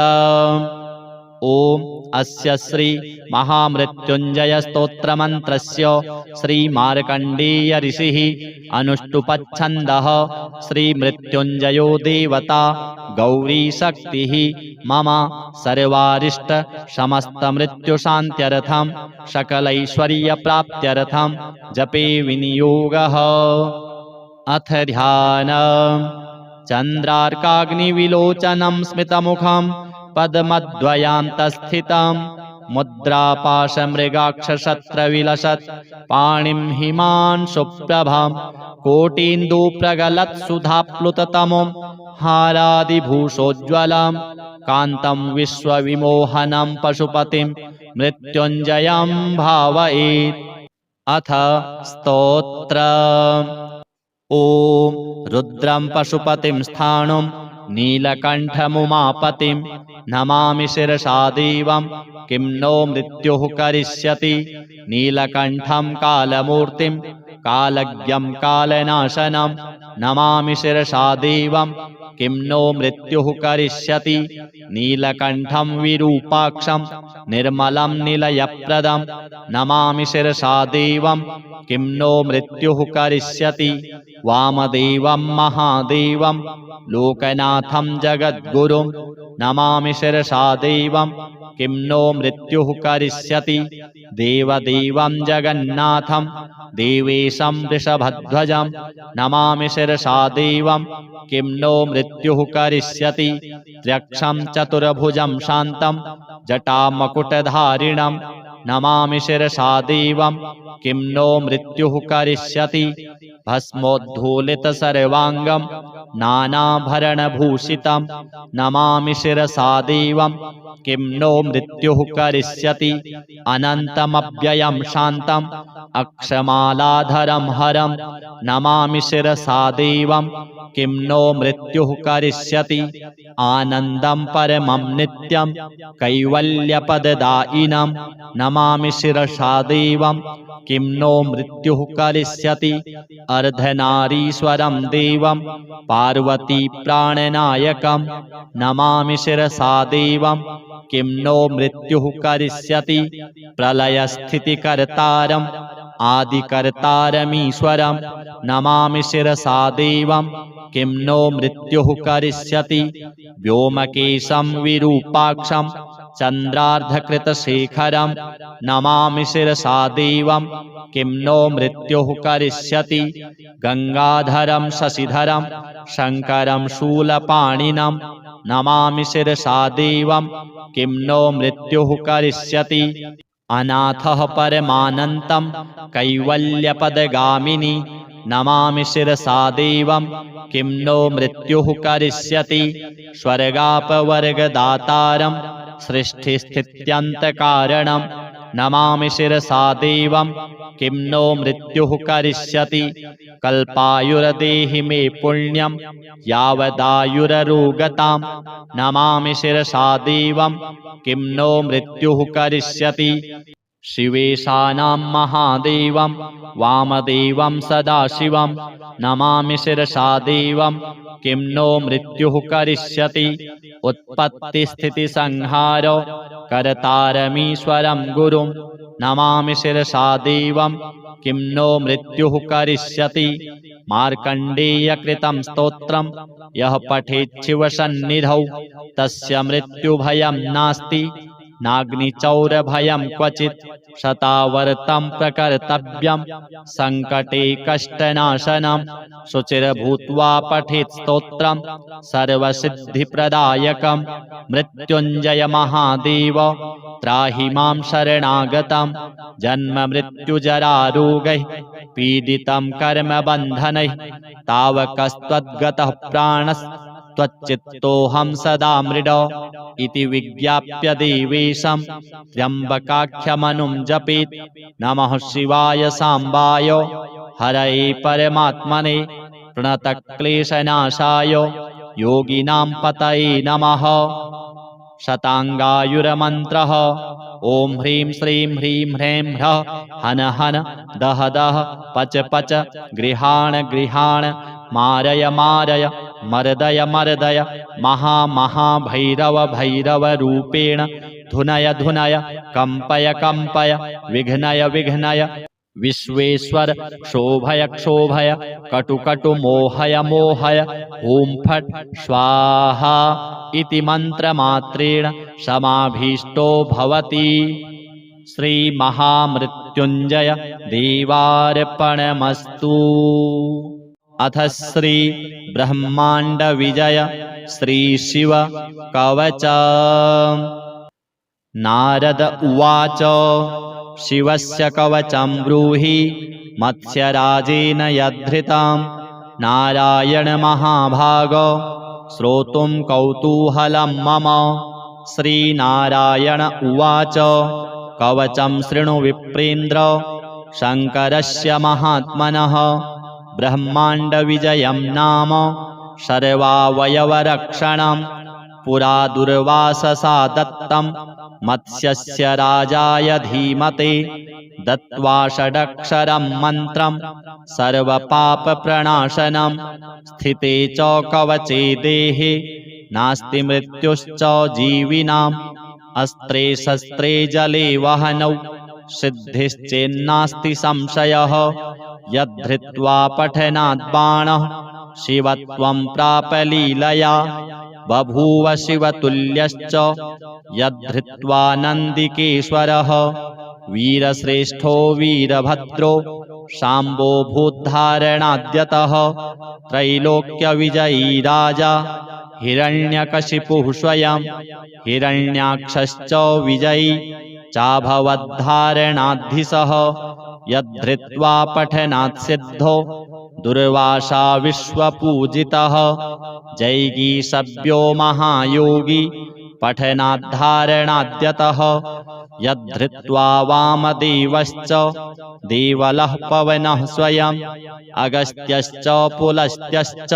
ओम अस्य श्री महामृत्युंजय स्तोत्र मंत्रस्य श्री मार्कण्डेय ऋषिः अनुष्टुपच्छन्दः श्री मृत्युंजयो देवता गौरी शक्तिः मम सर्वारिष्ट समस्त मृत्यु शान्त्यर्थं सकलैश्वर्य प्राप्त्यर्थं जपे विनियोगः। अथ ध्यानम्। चन्द्रार्काग्निविलोचनं स्मितमुखं पद्मद्वयान्तस्थितं मुद्रापाशमृगाक्षशस्त्रविलसत् पाणिं हिमांशुप्रभं कोटीन्दुप्रगलत्सुधाप्लुततमं हारादिभूषोज्ज्वलं कान्तं विश्वविमोहनं पशुपतिं मृत्युञ्जयं भावयेत्। अथ स्तोत्रम्। ॐ रुद्रं पशुपतिं स्थाणुं नीलकण्ठमुमापतिं नमामि शिरसा देवं किं नो मृत्युः करिष्यति। नीलकण्ठं कालमूर्तिं कालज्ञं कालनाशनं नमामि शिरसा देवं किं नो मृत्युः करिष्यति। नीलकण्ठं विरूपाक्षं निर्मलं निलयप्रदं नमामि शिरसा देवं किं नो मृत्युः करिष्यति। वामदेवं महादेवं लोकनाथं जगद्गुरुं नमामि शिरसा देवं किं नो मृत्युः करिष्यति। देवदेवं जगन्नाथं देवेशं वृषभध्वजं नमामि शिरसा देवं किं नो मृत्युः करिष्यति। त्र्यक्षं चतुर्भुजं शान्तं जटामकुटधारिणं नमामि शिरसा देवं किं नो मृत्युः करिष्यति। भस्मोद्धूलितसर्वाङ्गं नानाभरणभूषितं नमामि शिरसा देवं किं नो मृत्युः करिष्यति। अनन्तमव्ययं शान्तम् अक्षमालाधरं हरं नमामि शिरसा देवं किं नो मृत्युः करिष्यति। आनन्दं परमं नित्यं कैवल्यपददायिनं नमामि शिरसा देवं किं नो मृत्युः करिष्यति। अर्धनारीश्वरं देवं पार्वती प्राणनायकं नमामि शिरसा देवं किं नो मृत्युः करिष्यति। प्रलयस्थितिकर्तारम् आदिकर्तारमीश्वरं नमामि शिरसा देवं किं नो मृत्युः करिष्यति। व्योमकेशं विरूपाक्षं चन्द्रार्धकृतशेखरं नमामि शिरसा देवं किं नो मृत्युः करिष्यति। गंगाधरं शशिधरं शङ्करं शूलपाणिनं नमामि शिरसा देवं किं नो मृत्युः करिष्यति। अनाथः परमानन्तं कैवल्यपदगामिनी नमामि शिरसा देवं किं नो मृत्युः करिष्यति। स्वर्गापवर्गदातारं सृष्टिस्थित्यन्तकारणं नमामि शिरसा देवं किं नो मृत्युः करिष्यति। कल्पायुर्देहि मे पुण्यं यावदायुररोगतां नमामि शिरसा देवं किं नो मृत्युः करिष्यति। शिवेशानां महादेवं वामदेवं सदाशिवं नमामि शिरसा देवं किं नो मृत्युः करिष्यति। उत्पत्तिस्थितिसंहार कर्तारमीश्वरं गुरुं नमामि शिरसा देवं किं नो मृत्युः करिष्यति। मार्कण्डेयकृतं स्तोत्रं यः पठेत् शिवसन्निधौ तस्य मृत्युभयं नास्ति नाग्निचौरभयं क्वचित्। शतावर्तं प्रकर्तव्यं सङ्कटे कष्टनाशनं शुचिर्भूत्वा पठेत् स्तोत्रं सर्वसिद्धिप्रदायकं। मृत्युञ्जय महादेव त्राहि मां शरणागतं जन्ममृत्युजरारोगैः पीडितं कर्मबन्धनैः तावकस्त्वद्गतः प्राणस्त्वच्चित्तोऽहं सदा मृड इति विज्ञाप्य देवेशं त्र्यम्बकाख्यमनुं जपेत्। नमः शिवाय साम्बाय हरये परमात्मने प्रणतक्लेशनाशाय योगिनां पतये नमः। शताङ्गायुरमन्त्रः। ॐ ह्रीं श्रीं ह्रीं ह्रैं ह्रः हन हन दह दह पच पच गृहाण गृहाण मारय मारय मर्दय मर्दय महा महा भैरव भैरव रूपेण धुनय धुनय कम्पय कम्पय विघ्नय विघ्नय विश्वेश्वर क्षोभय क्षोभय कटु कटु मोहय मोहय। ॐ फट् स्वाहा इति मन्त्रमात्रेण समाभीष्टो भवति। श्रीमहामृत्युञ्जय देवार्पणमस्तु। अथ श्री ब्रह्माण्डविजय श्रीशिव कवच। नारद उवाच शिवस्य कवचं ब्रूहि मत्स्यराजेन यद्धृतं नारायण महाभाग श्रोतुं कौतूहलं मम। श्रीनारायण उवाच कवचं शृणु विप्रेन्द्र शङ्करस्य महात्मनः ब्रह्माण्डविजयं नाम सर्वावयवरक्षणं पुरा दुर्वाससा दत्तं मत्स्यस्य राजाय धीमते दत्त्वा षडक्षरं मन्त्रं सर्वपापप्रणाशनं। स्थिते च कवचे देहे नास्ति मृत्युश्च जीविनाम् अस्त्रे शस्त्रे जले वहनौ सिद्धिश्चेन्नास्ति संशयः। यद्धृत्वा पठनात् बाणः शिवत्वं प्राप लीलया बभूव शिवतुल्यश्च यद्धृत्वा नन्दिकेश्वरः। वीरश्रेष्ठो वीरभद्रो शाम्बो भूद्धारणाद्यतः त्रैलोक्यविजयी राजा हिरण्यकशिपुः स्वयं हिरण्याक्षश्च विजयी चाभवद्धारणाद्धिसः। यद्धृत्वा पठनात् सिद्धो दुर्वासा विश्वपूजितः जैगीषव्यो महायोगी पठनाद्धारणाद्यतः। यद्धृत्वा वामदेवश्च देवलः पवनः स्वयं अगस्त्यश्च पुलस्त्यश्च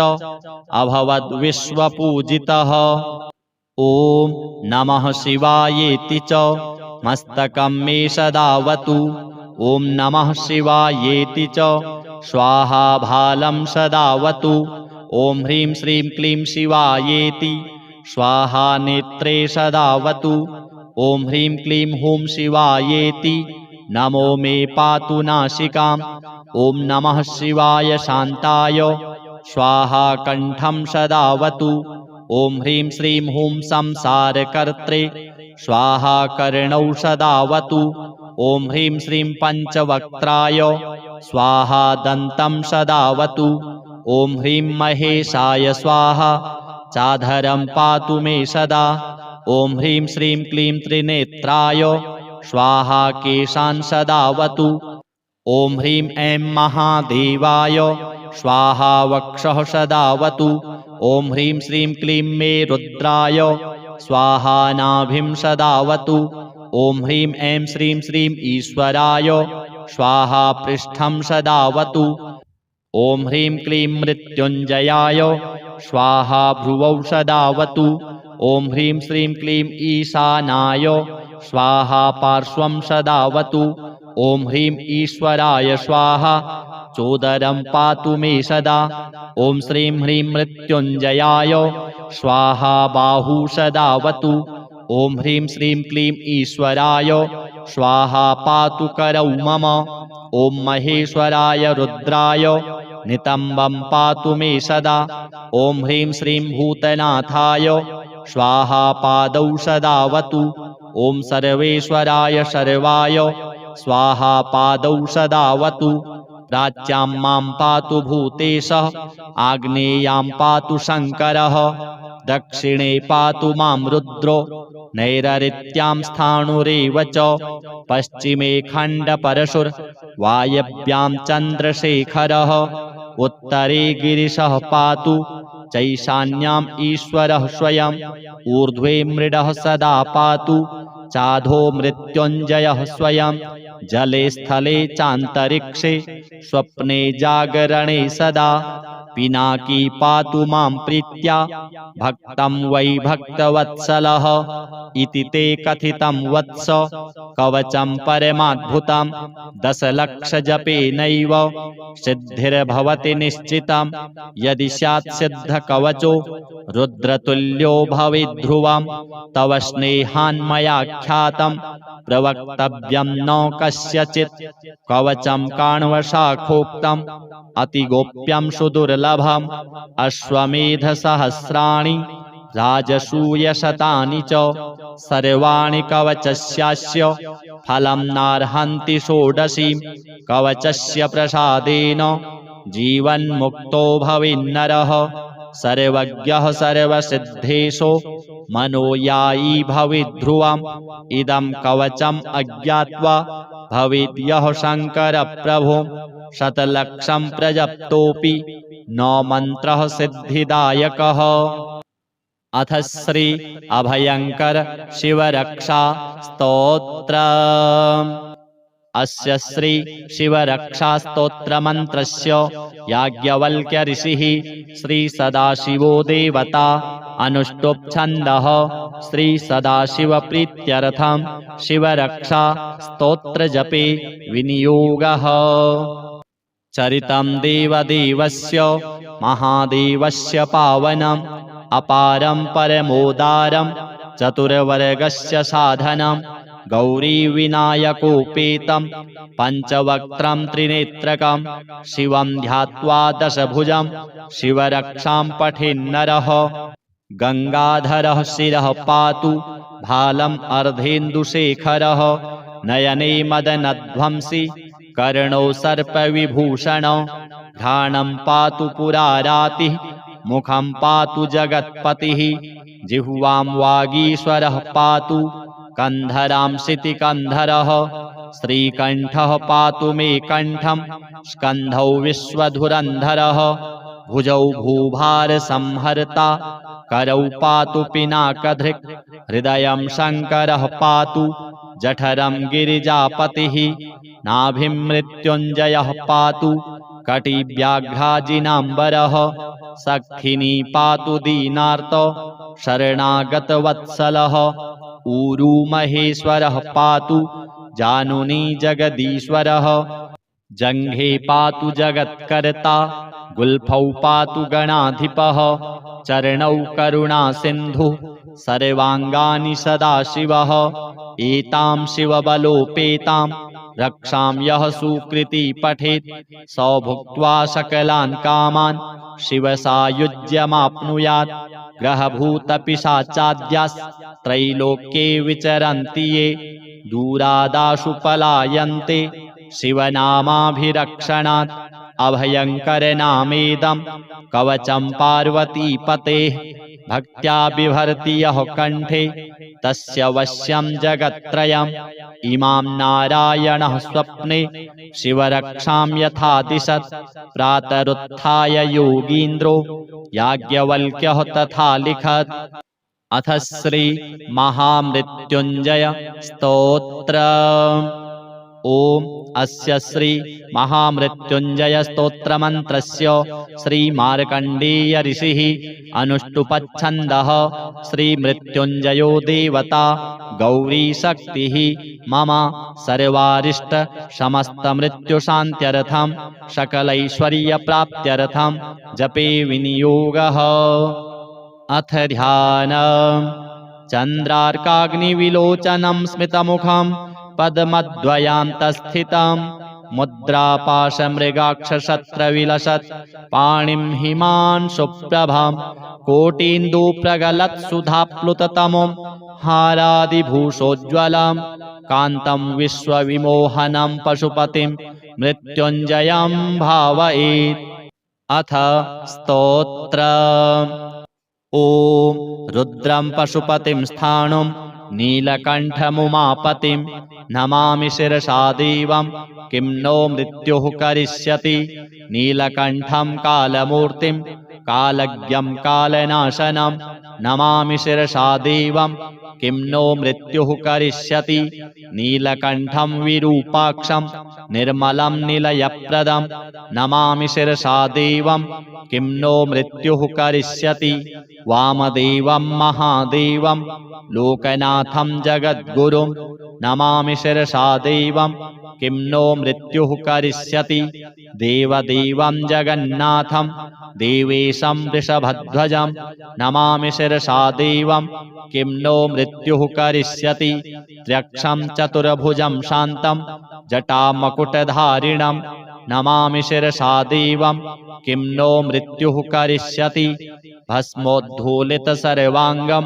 अभवद्विश्वपूजितः। ॐ नमः शिवायेति च मस्तकं मे सदावतु। ॐ नमः शिवायेति च स्वाहा भालं सदावतु। ॐ ह्रीं श्रीं क्लीं शिवायेति स्वाहा नेत्रे सदावतु। ॐ ह्रीं क्लीं हूं शिवायेति नमो मे पातु नासिकाम्। ॐ नमः शिवाय शान्ताय स्वाहा कण्ठं सदावतु। ॐ ह्रीं श्रीं हूं संसारकर्त्रे स्वाहा कर्णौ सदावतु। ॐ ह्रीं श्रीं पञ्चवक्त्राय स्वाहा दन्तं सदावतु। ॐ ह्रीं महेशाय स्वाहा चाधरं पातु मे सदा। ॐ ह्रीं श्रीं क्लीं त्रिनेत्राय स्वाहा केशान् सदावतु। ॐ ह्रीं ऐं महादेवाय स्वाहा वक्षः सदावतु। ॐ ह्रीं श्रीं क्लीं मे रुद्राय स्वाहा नाभिं सदावतु। ॐ ह्रीं ऐं श्रीं श्रीं ईश्वराय स्वाहा पृष्ठं सदावतु। ॐ ह्रीं क्लीं मृत्युञ्जयाय स्वाहा भ्रुवौ सदावतु। ॐ ह्रीं श्रीं क्लीं ईशानाय स्वाहा पार्श्वं सदावतु। ॐ ह्रीं ईश्वराय स्वाहा चोदरं पातु मे सदा। ॐ श्रीं ह्रीं मृत्युञ्जयाय स्वाहा बाहू सदावतु। ॐ ह्रीं श्रीं क्लीं ईश्वराय स्वाहा पातु करौ मम। ॐ महेश्वराय रुद्राय नितम्बं पातु मे सदा। ॐ ह्रीं श्रीं भूतनाथाय स्वाहा पादौ सदावतु। ॐ सर्वेश्वराय सर्वाय स्वाहा पादौ सदावतु। प्राच्यां मां पातु भूतेशः आग्नेयां पातु शङ्करः दक्षिणे पातु मां रुद्रो नैरृत्यां स्थाणुरेव च पश्चिमे खण्डपरशुर्वायव्यां चन्द्रशेखरः उत्तरे गिरिशः पातु चैशान्याम् ईश्वरः स्वयं ऊर्ध्वे मृडः सदा पातु चाधो मृत्युञ्जयः स्वयं जले स्थले चान्तरिक्षे स्वप्ने जागरणे सदा पिनाकी पातु मां प्रीत्या भक्तं वै भक्तवत्सलः इति ते कथितं वत्स कवचं परमाद्भुतं दशलक्षजपेनैव सिद्धिर्भवति निश्चितं यदि स्यात् सिद्धकवचो रुद्रतुल्यो भवेद्ध्रुवं तव स्नेहान्मया ख्यातं प्रवक्तव्यं न कस्यचित् कवचं काण्वशाखोक्तम् अतिगोप्यं सुदुर्लभम् अश्वमेधसहस्राणि राजसूयशतानि च सर्वाणि कवचस्यास्य फलं नार्हन्ति षोडशीं कवचस्य प्रसादेन जीवन्मुक्तो भवेन्नरः सर्वज्ञः सर्वसिद्धेशो मनोयायी भवेद्ध्रुवम् इदं कवचम् अज्ञात्वा भवेद् यः शङ्करप्रभो शतलक्षं प्रजप्तोऽपि न मन्त्रः सिद्धिदायकः। अथ श्री अभयंकर शिवरक्षा स्तोत्रम्। अस्य श्री शिवरक्षा स्तोत्रमन्त्रस्य याज्ञवल्क्य ऋषिः श्री सदाशिवो देवता अनुष्टुप् छन्दः श्री सदाशिव प्रीत्यर्थं शिवरक्षा स्तोत्रजपे विनियोगः। चरितं देवदेवस्य महादेवस्य पावनम् अपारं परमोदारं चतुर्वर्गस्य साधनं गौरीविनायकोपेतं पञ्चवक्त्रं त्रिनेत्रकं शिवं ध्यात्वा दशभुजं शिवरक्षां पठेन्नरः। गंगाधरः शिरः पातु भालम् अर्धेन्दुशेखरः नयने मदनध्वंसी कर्णौ सर्पविभूषणौ घ्राणं पातु पुरारातिः मुखं पातु जगत्पतिः जिह्वां वागीश्वरः पातु कन्धरां शितिकन्धरः श्रीकण्ठः पातु मे कण्ठं स्कन्धौ विश्वधुरन्धरः भुजौ भूभारसंहर्ता करौ पातु पिनाकधृक् हृदयं शङ्करः पातु जठरं गिरिजापतिः नाभिं मृत्युञ्जयः पातु कटिव्याघ्राजिनाम्बरः सखिनी पातु दीनार्तो शरणागतवत्सलः ऊरू महेश्वरः पातु जानुनी जगदीश्वरः जङ्घे पातु जगत्कर्ता गुल्फौ पातु गणाधिपः चरणौ करुणासिन्धुः सर्वाङ्गानि सदाशिवः एतां शिवबलोपेतां रक्षां यः सुकृती पठेत् स भुक्त्वा सकलान् कामान् शिवसायुज्यमाप्नुयात् ग्रहभूतपिशाचाद्यास्त्रैलोक्ये विचरन्ति ये दूरादाशु पलायन्ते शिवनामाभिरक्षणात् अभयङ्करनामेदं कवचं पार्वतीपतेः भक्त्या बिभर्ति यः कण्ठे तस्य वश्यं जगत्त्रयम् इमां नारायणः स्वप्ने शिवरक्षां यथा दिशत् प्रातरुत्थाय योगीन्द्रो याज्ञवल्क्यः तथा लिखत्। अथ श्री महामृत्युञ्जय स्तोत्रम्। ओम अस्य श्री महामृत्युञ्जय स्तोत्रमन्त्रस्य श्री मार्कण्डेय ऋषिः अनुष्टुपच्छन्दः श्री मृत्युञ्जयो देवता गौरी शक्तिः मम सर्वारिष्ट समस्तमृत्युशान्त्यर्थं सकलैश्वर्यप्राप्त्यर्थं जपे विनियोगः। अथ ध्यानम्। चन्द्रार्काग्निविलोचनं स्मितमुखं पद्मद्वयान्तस्थितं मुद्रापाशमृगाक्षशस्त्रविलसत् पाणिं हिमांशुप्रभं कोटीन्दुप्रगलत्सुधाप्लुततमं हारादिभूषोज्ज्वलं कान्तं विश्वविमोहनं पशुपतिं मृत्युञ्जयं भावयेत्। अथ स्तोत्रम्। ॐ रुद्रं पशुपतिं स्थाणुं नीलकण्ठमुमापतिं नमामि शिरसा देवं किं नो मृत्युः करिष्यति। नीलकण्ठं कालमूर्तिं कालज्ञं कालनाशनं नमामि शिरसा देवं किं नो मृत्युः करिष्यति नीलकण्ठं विरूपाक्षं निर्मलं निलयप्रदं नमामि शिरसा देवं किं नो मृत्युः करिष्यति वामदेवं महादेवं लोकनाथं जगद्गुरुं नमामि शिरसा देवं किं नो मृत्युः करिष्यति देवदेवं जगन्नाथं देवेशं वृषभध्वजं नमामि शिरसा देवं किं नो मृत्युः करिष्यति त्र्यक्षं चतुर्भुजं शान्तं जटामकुटधारिणं नमामि शिरसा देवं किं नो मृत्युः करिष्यति भस्मोद्धूलितसर्वाङ्गं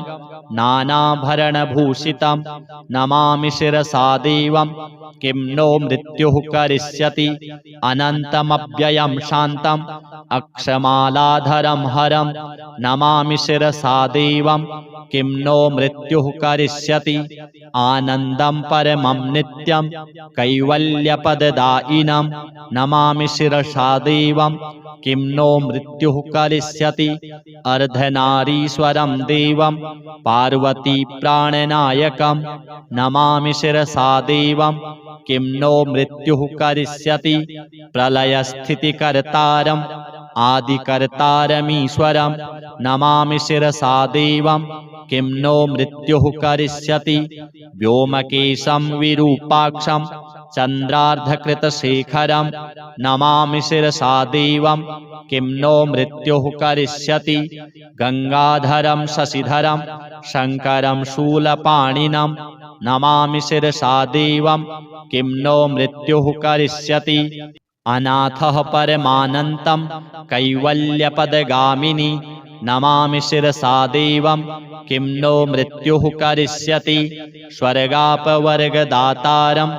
नानाभरणभूषितं नमामि शिरसा देवं किं नो मृत्युः करिष्यति अनन्तमव्ययं शान्तम् अक्षमालाधरं हरं नमामि शिरसा देवं किं नो मृत्युः करिष्यति आनन्दं परमं नित्यं कैवल्यपददायिनं नमामि शिरसा देवं किं नो मृत्युः करिष्यति अर्धनारीश्वरं देवं पार्वती प्राणनायकं नमामि शिरसा देवं किं नो मृत्युः करिष्यति प्रलयस्थितिकर्तारम् आदिकर्तारमीश्वरं नमामि शिरसा देवं किं नो मृत्युः करिष्यति व्योमकेशं विरूपाक्षं चन्द्रार्धकृतशेखरं नमामि शिरसा देवं किं नो मृत्युः करिष्यति गंगाधरं शशिधरं शङ्करं शूलपाणिनं नमामि शिरसा देवं किं नो मृत्युः करिष्यति अनाथः परमानन्तं कैवल्यपदगामिनी नमामि शिरसा देवं किं नो मृत्युः करिष्यति स्वर्गापवर्गदातारं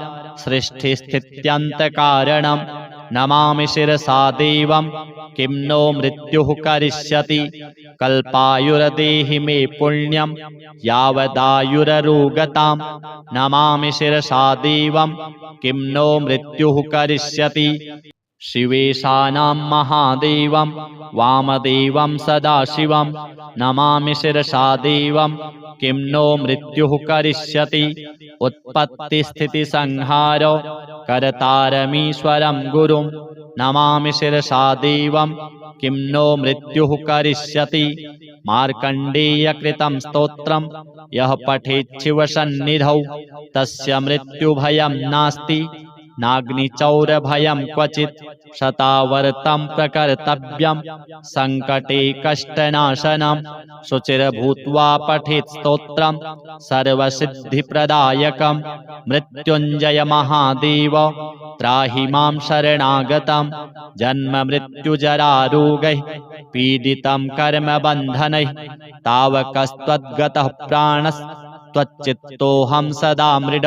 सृष्टिस्थित्यन्तकारणं नमामि शिरसा देवं किं नो मृत्युः करिष्यति कल्पायुर्देहि मे पुण्यं यावदायुररोगतां नमामि शिरसा देवं किं नो मृत्युः करिष्यति शिवेशानां महादेवं वामदेवं सदाशिवं नमामि शिरसा देवं किं नो मृत्युः करिष्यति उत्पत्तिस्थितिसंहारो कर्तारमीश्वरं गुरुं नमामि शिरसा देवं किं नो मृत्युः करिष्यति मार्कण्डेयकृतं स्तोत्रं यः पठेत् शिवसन्निधौ तस्य मृत्युभयं नास्ति नाग्निचौरभयं क्वचित् शतावर्तं प्रकर्तव्यं सङ्कटे कष्टनाशनं शुचिर्भूत्वा पठेत् स्तोत्रं सर्वसिद्धिप्रदायकं मृत्युञ्जय महादेव त्राहि मां शरणागतं जन्ममृत्युजरारोगैः पीडितं कर्मबन्धनैः तावकस्त्वद्गतः प्राणस्त्वच्चित्तोऽहं सदा मृड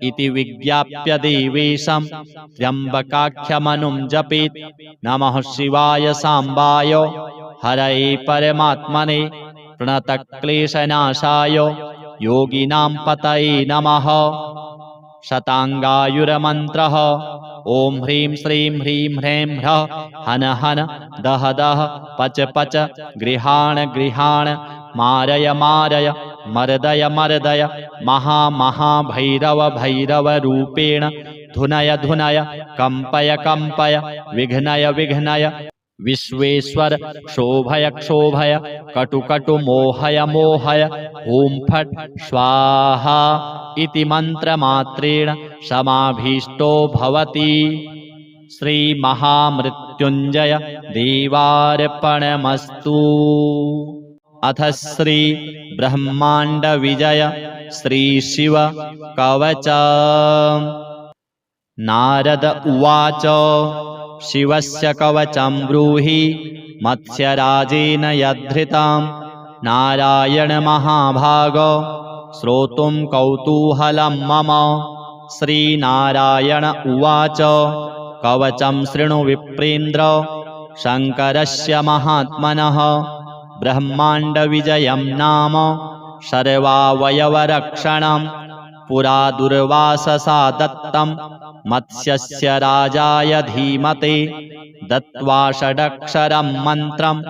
इति विज्ञाप्य देवेशं त्र्यम्बकाख्यमनुं जपेत् नमः शिवाय साम्बाय हरये परमात्मने प्रणतक्लेशनाशाय योगिनां पतये नमः शताङ्गायुरमन्त्रः ॐ ह्रीं श्रीं ह्रीं ह्रैं ह्रः हन हन दह दह पच पच गृहाण गृहाण मारय मारय मर्दय मर्दय महा महाभैरव भैरव रूपेण धुनय धुनय कंपय कंपय विघ्नय विघ्नय विश्वेश्वर क्षोभय क्षोभय कटु कटु मोहय मोहय ॐ फट् स्वाहा इति मन्त्रमात्रेण समाभीष्टो भवति। श्री महामृत्युञ्जय देवार्पणमस्तु। अथ श्री ब्रह्मांड विजय श्री शिव कवच। नारद उवाच शिवस्य कवचं ब्रूहि मत्स्यराजेन यद्धृतं नारायण महाभाग श्रोतुं कौतूहलं मम। श्रीनारायण उवाच कवचं शृणु विप्रेन्द्र शङ्करस्य महात्मनः ब्रह्माण्डविजयं नाम सर्वावयवरक्षणं पुरा दुर्वाससा दत्तं मत्स्यस्य राजाय धीमते दत्त्वा षडक्षरं मन्त्रं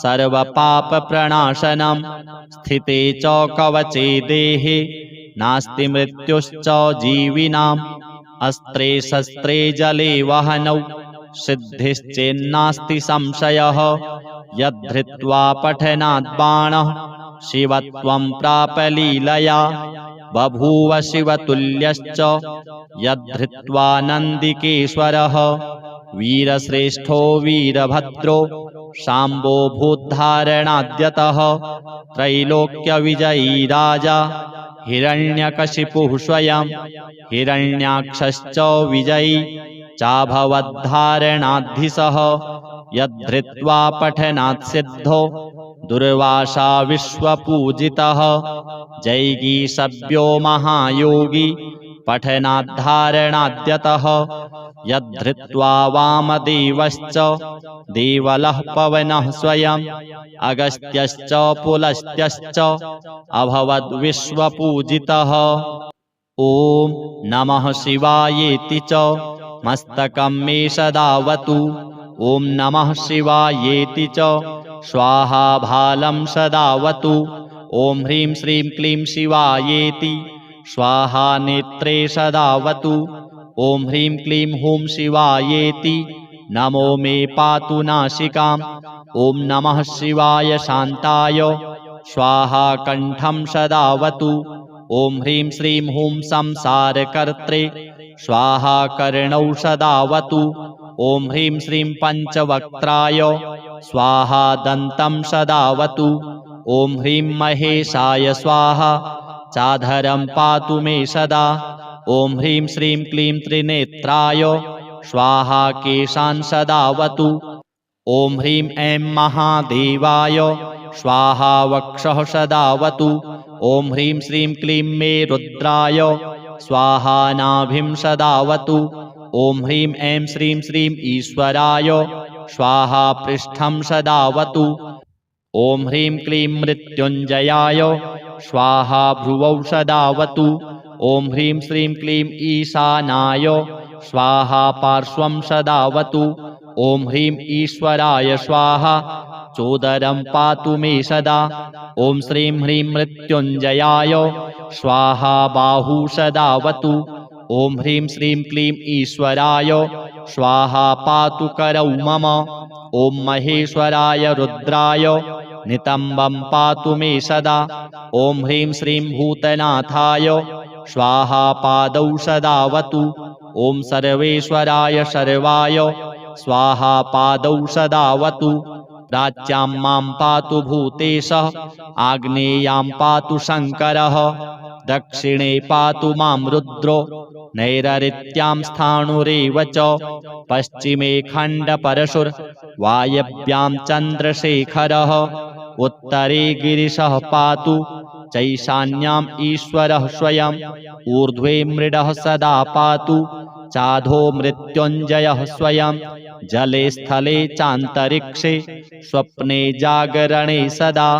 सर्वपापप्रणाशनं स्थिते च कवचे देहे नास्ति मृत्युश्च जीविनाम् अस्त्रे शस्त्रे जले वहनौ सिद्धिश्चेन्नास्ति संशयः यद्धृत्वा पठनात् बाणः शिवत्वं प्रापलीलया बभूव शिवतुल्यश्च यद्धृत्वा नन्दिकेश्वरः वीरश्रेष्ठो वीरभद्रो शाम्बो भूद्धारणाद्यतः त्रैलोक्यविजयी राजा हिरण्यकशिपुः स्वयं हिरण्याक्षश्च विजयी चाभवद्धारणाद्धिसः यद्धृत्वा पठनात् सिद्धो दुर्वासा विश्वपूजितः जैगीषव्यो महायोगी पठनाद्धारणाद्यतः यद्धृत्वा वामदेवश्च देवलः पवनः स्वयं अगस्त्यश्च पुलस्त्यश्च अभवद्विश्वपूजितः ॐ नमः शिवायेति च मस्तकं मे सदावतु ॐ नमः शिवायेति च स्वाहा भालं सदावतु ॐ ह्रीं श्रीं क्लीं शिवायेति स्वाहा नेत्रे सदावतु ॐ ह्रीं क्लीं हूं शिवायेति नमो मे पातु नासिकाम् ॐ नमः शिवाय शान्ताय स्वाहा कण्ठं सदावतु ॐ ह्रीं श्रीं हूं संसारकर्त्रे स्वाहा कर्णौ सदावतु ॐ ह्रीं श्रीं पञ्चवक्त्राय स्वाहा दन्तं सदावतु ॐ ह्रीं महेशाय स्वाहा चाधरं पातु मे सदा ॐ ह्रीं श्रीं क्लीं त्रिनेत्राय स्वाहा केशान् सदावतु ॐ ह्रीं ऐं महादेवाय स्वाहा वक्षः सदावतु ॐ ह्रीं श्रीं क्लीं मे रुद्राय स्वाहा नाभिं सदावतु ॐ ह्रीं ऐं श्रीं श्रीं ईश्वराय स्वाहा पृष्ठं सदावतु ॐ ह्रीं क्लीं मृत्युञ्जयाय स्वाहा भ्रुवौ सदावतु ॐ ह्रीं श्रीं क्लीं ईशानाय स्वाहा पार्श्वं सदावतु ॐ ह्रीं ईश्वराय स्वाहा चोदरं पातु मे सदा ॐ श्रीं ह्रीं मृत्युञ्जयाय स्वाहा बाहू सदावतु ॐ ह्रीं श्रीं क्लीं ईश्वराय स्वाहा पातु करौ मम ॐ महेश्वराय रुद्राय नितम्बं पातु मे सदा ॐ ह्रीं श्रीं भूतनाथाय स्वाहा पादौ सदावतु ॐ सर्वेश्वराय सर्वाय स्वाहा पादौ सदावतु प्राच्यां मां पातु भूतेशः आग्नेयां पातु शङ्करः दक्षिणे पातु मां रुद्रो नैरृत्यां स्थाणुरेव च पश्चिमे खण्डपरशुर्वायव्यां चन्द्रशेखरः उत्तरे गिरिशः पातु चैशान्याम् ईश्वरः स्वयं ऊर्ध्वे मृडः सदा पातु चाधो मृत्युञ्जयः स्वयं जले स्थले चान्तरिक्षे स्वप्ने जागरणे सदा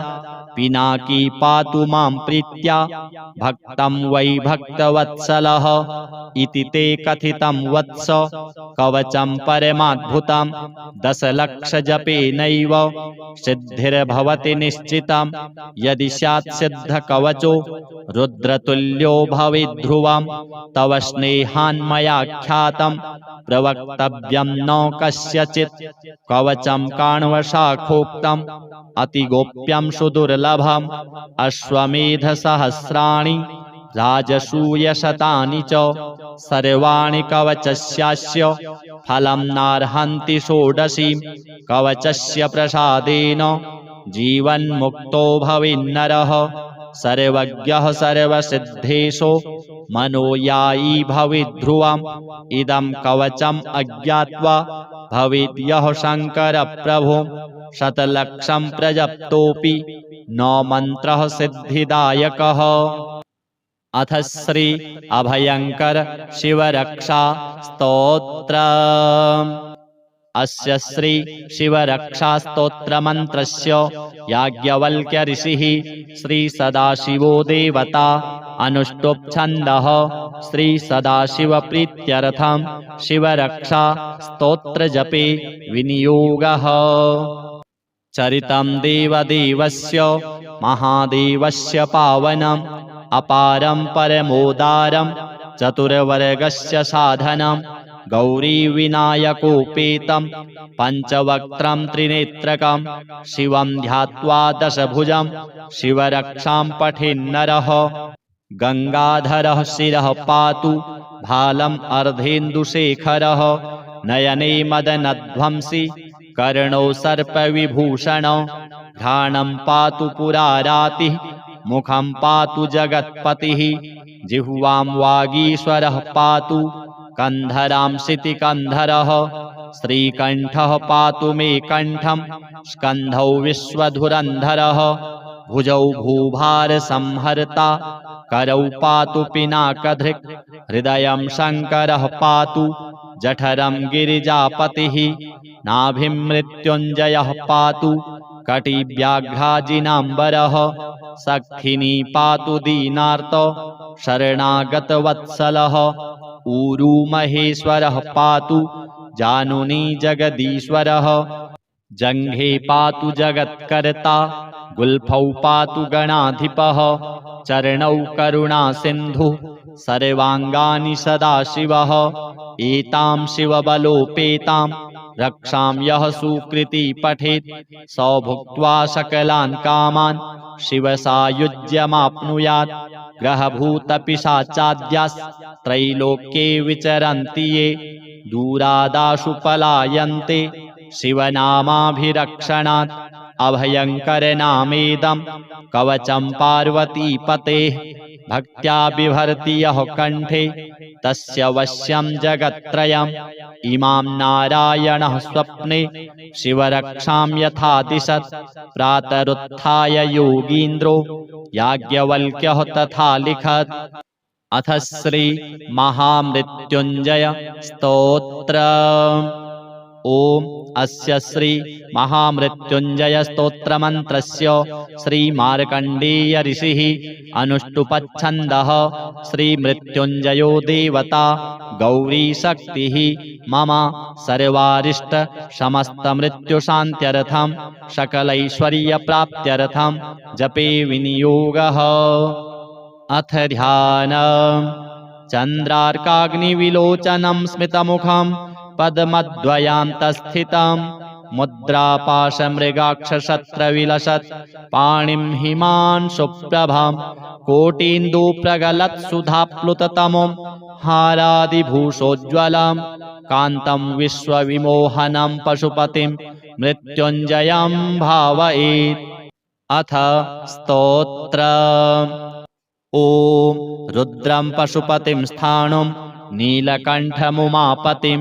पिनाकी पातु मां प्रीत्या भक्तं वै भक्तवत्सलः इति ते कथितं वत्स कवचं परमाद्भुतं दशलक्षजपेनैव सिद्धिर्भवति निश्चितं यदि स्यात् सिद्धकवचो रुद्रतुल्यो भवेद्ध्रुवं तव स्नेहान्मया ख्यातं प्रवक्तव्यं न कस्यचित् कवचं काण्वशाखोक्तम् अतिगोप्यं सुदुर्लभम् अश्वमेधसहस्राणि राजसूयशतानि च सर्वाणि कवचस्यास्य फलं नार्हन्ति षोडशीं कवचस्य प्रसादेन जीवन्मुक्तो भवेन्नरः सर्वज्ञः सर्वसिद्धेशो मनोयायी भवेद्ध्रुवम् इदं कवचम् अज्ञात्वा भवेद् यः शङ्करप्रभुं शतलक्षं प्रजप्तोऽपि न मन्त्रः सिद्धिदायकः। अथ श्री अभयंकर शिवरक्षा स्तोत्रम्। अस्य श्री शिवरक्षास्तोत्रमन्त्रस्य याज्ञवल्क्य ऋषिः श्री सदाशिवो देवता अनुष्टुप् छन्दः श्री सदाशिवप्रीत्यर्थं शिवरक्षा स्तोत्रजपे विनियोगः। चरितं देवदेवस्य महादेवस्य पावनम् अपारं परमोदारं चतुर्वर्गस्य साधनं गौरीविनायकोपेतं पञ्चवक्त्रं त्रिनेत्रकं शिवं ध्यात्वा दशभुजं शिवरक्षां पठेन्नरः। गंगाधरः शिरः पातु भालम् अर्धेन्दुशेखरः नयने मदनध्वंसी कर्णौ सर्पविभूषणौ घ्राणं पातु पुरारातिः मुखं पातु जगत्पतिः जिह्वां वागीश्वरः पातु कंधरां शितिकन्धरः श्रीकण्ठः पातु मे कण्ठं स्कन्धौ विश्वधुरन्धरः भुजौ भूभारसंहर्ता करौ पातु पिनाकधृक् हृदयं शङ्करः पातु जठरं गिरिजापतिः नाभिं मृत्युञ्जयः पातु कटिव्याघ्राजिनाम्बरः सखिनी पातु दीनार्तो शरणागतवत्सलः ऊरू महेश्वरः पातु जानुनी जगदीश्वरः जङ्घे पातु जगत्कर्ता गुल्फौ पातु गणाधिपः चरणौ करुणासिन्धुः सर्वाङ्गानि सदाशिवः एतां शिवबलोपेतां रक्षां यः सुकृती पठेत् स भुक्त्वा सकलान् कामान् शिवसायुज्यमाप्नुयात्। ग्रहभूतपिशाचाद्यास्त्रैलोक्ये विचरन्ति ये दूरादाशु पलायन्ते शिवनामाभिरक्षणात्। अभयङ्करनामेदं कवचं पार्वतीपतेः भक्त्या बिभर्ति यः कण्ठे तस्य वश्यं जगत्त्रयम्। इमां नारायणः स्वप्ने शिवरक्षां यथा दिशत् प्रातरुत्थाय योगीन्द्रो याज्ञवल्क्यः तथा लिखत्। अथ श्री महामृत्युञ्जय स्तोत्र। ओम अस्य श्री महामृत्युञ्जय स्तोत्रमन्त्रस्य श्री मार्कण्डेय ऋषिः अनुष्टुपच्छन्दः श्री मृत्युञ्जयो देवता गौरी शक्तिः मम सर्वारिष्ट समस्तमृत्युशान्त्यर्थं सकलैश्वर्यप्राप्त्यर्थं जपे विनियोगः। अथ ध्यानम्। चन्द्रार्काग्निविलोचनं स्मितमुखं पद्मद्वयान्तस्थितं मुद्रापाशमृगाक्षशस्त्रविलसत् पाणिं हिमांशुप्रभां कोटीन्दुप्रगलत्सुधाप्लुततमं हारादिभूषोज्ज्वलं कान्तं विश्वविमोहनं पशुपतिं मृत्युञ्जयं भावयेत्। अथ स्तोत्र। ॐ रुद्रं पशुपतिं स्थाणुं नीलकण्ठमुमापतिं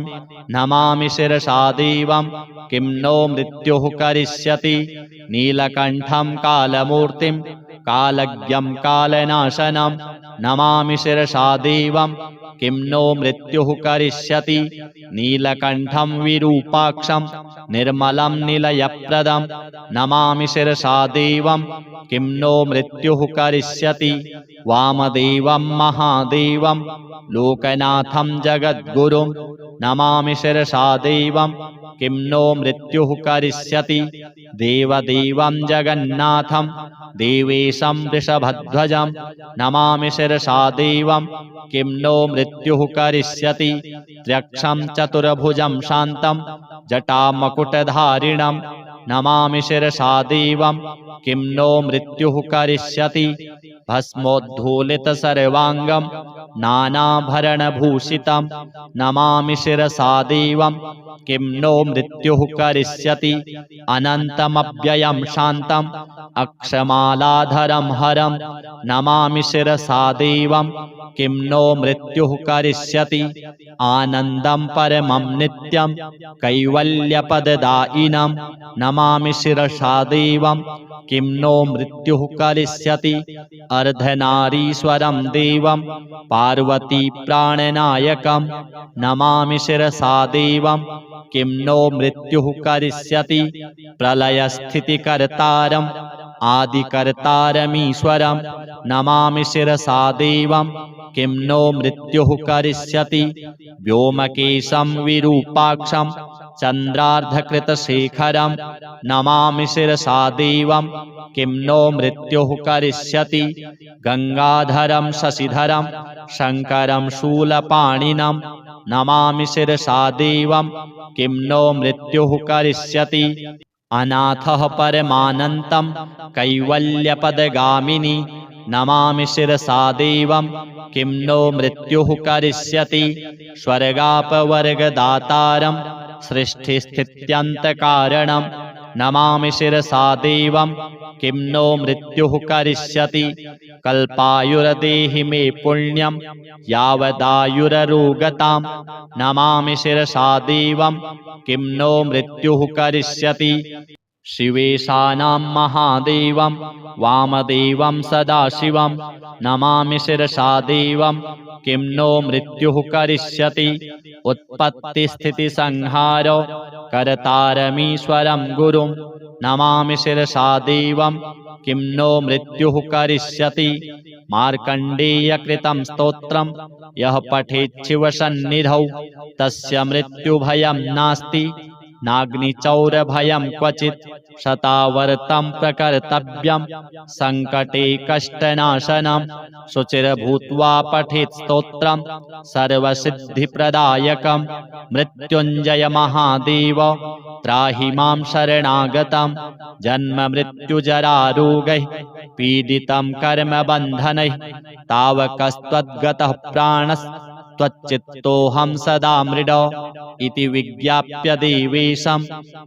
नमामि शिरसा देवं किं नो मृत्युः करिष्यति। नीलकण्ठं कालमूर्तिं कालज्ञं कालनाशनं नमामि शिरसा देवं किं नो मृत्युः करिष्यति। नीलकण्ठं विरूपाक्षं निर्मलं निलयप्रदं नमामि शिरसा देवं किं नो मृत्युः करिष्यति। वामदेवं महादेवं लोकनाथं जगद्गुरुं नमामि शिरसा देवं किं नो मृत्युः करिष्यति। देवदेवं जगन्नाथं देवेशं वृषभध्वजं नमामि शिरसा देवं किं नो मृत्युः करिष्यति। त्र्यक्षं चतुर्भुजं शान्तं जटामकुटधारिणं नमामि शिरसा देवं किं नो मृत्युः करिष्यति। भस्मोद्धूलितसर्वाङ्गं नानाभरणभूषितं नमामि शिरसा देवं किं नो मृत्युः करिष्यति। अनन्तमव्ययं शान्तम् अक्षमालाधरं हरं नमामि शिरसा देवं किं नो मृत्युः करिष्यति। आनन्दं परमं नित्यं कैवल्यपददायिनं नमामि शिरसा देवं किं नो मृत्युः करिष्यति। अर्धनारीश्वरं देवं पार्वती प्राणनायकं नमामि शिरसा देवं किं नो मृत्युः करिष्यति प्रलयस्थितिकर्तारम् आदिकर्तारमीश्वरं नमामि शिरसा देवं किं नो मृत्युः करिष्यति व्योमकेशं विरूपाक्षं चन्द्रार्धकृतशेखरं नमामि शिरसा देवं किं नो मृत्युः करिष्यति गंगाधरं शशिधरं शंकरं शूलपाणिनं नमामि शिरसा देवं किं नो मृत्युः करिष्यति अनाथः परमानन्तं कैवल्यपदगामिनी नमामि शिरसा देवं किं नो मृत्युः करिष्यति स्वर्गापवर्गदातारं सृष्टिस्थित्यन्तकारणं नमामि शिरसा देवं किं नो मृत्युः करिष्यति कल्पायुर्देहि मे पुण्यं यावदायुररोगतां नमामि शिरसा देवं किं नो मृत्युः करिष्यति शिवेशानां महादेवं वामदेवं सदाशिवं नमामि शिरसा देवं किं नो मृत्युः करिष्यति उत्पत्तिस्थितिसंहारो कर्तारमीश्वरं गुरुं नमामि शिरसा देवं किं नो मृत्युः करिष्यति मार्कण्डेयकृतं स्तोत्रं यः पठेत् शिवसन्निधौ तस्य मृत्युभयं नास्ति नाग्निचौरभयं क्वचित् शतावर्तं प्रकर्तव्यं संकटे कष्टनाशनं शुचिर्भूत्वा पठेत् स्तोत्रं सर्वसिद्धिप्रदायकं मृत्युञ्जय महादेव त्राहि मां शरणागतं जन्ममृत्युजरारोगैः पीडितं कर्मबन्धनैः तावकस्त्वद्गतः प्राणस्त्वच्चित्तोऽहं सदा मृड इति विज्ञाप्य देवेशं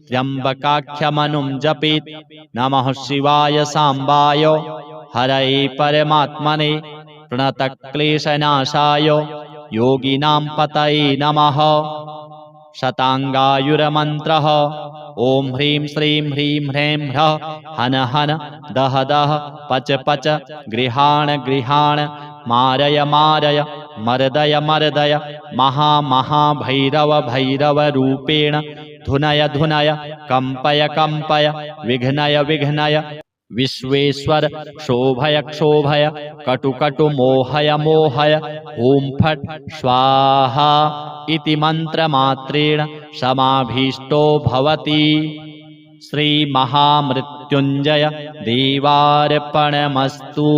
त्र्यम्बकाख्यमनुं जपेत् नमः शिवाय साम्बाय हरये परमात्मने प्रणतक्लेशनाशाय योगिनां पतये नमः शताङ्गायुरमन्त्रः ॐ ह्रीं श्रीं ह्रीं ह्रैं ह्रः हन हन दह दह पच पच गृहाण गृहाण मारय मारय मर्दय मर्दय महा महाभैरव भैरव रूपेण धुनय धुनय कंपय कंपय विघ्नय विघ्नय विश्वेश्वर क्षोभय क्षोभय कटु कटु मोहय मोहय ॐ फट् स्वाहा इति मन्त्रमात्रेण समाभीष्टो भवति। श्रीमहामृत्युञ्जय देवार्पणमस्तु।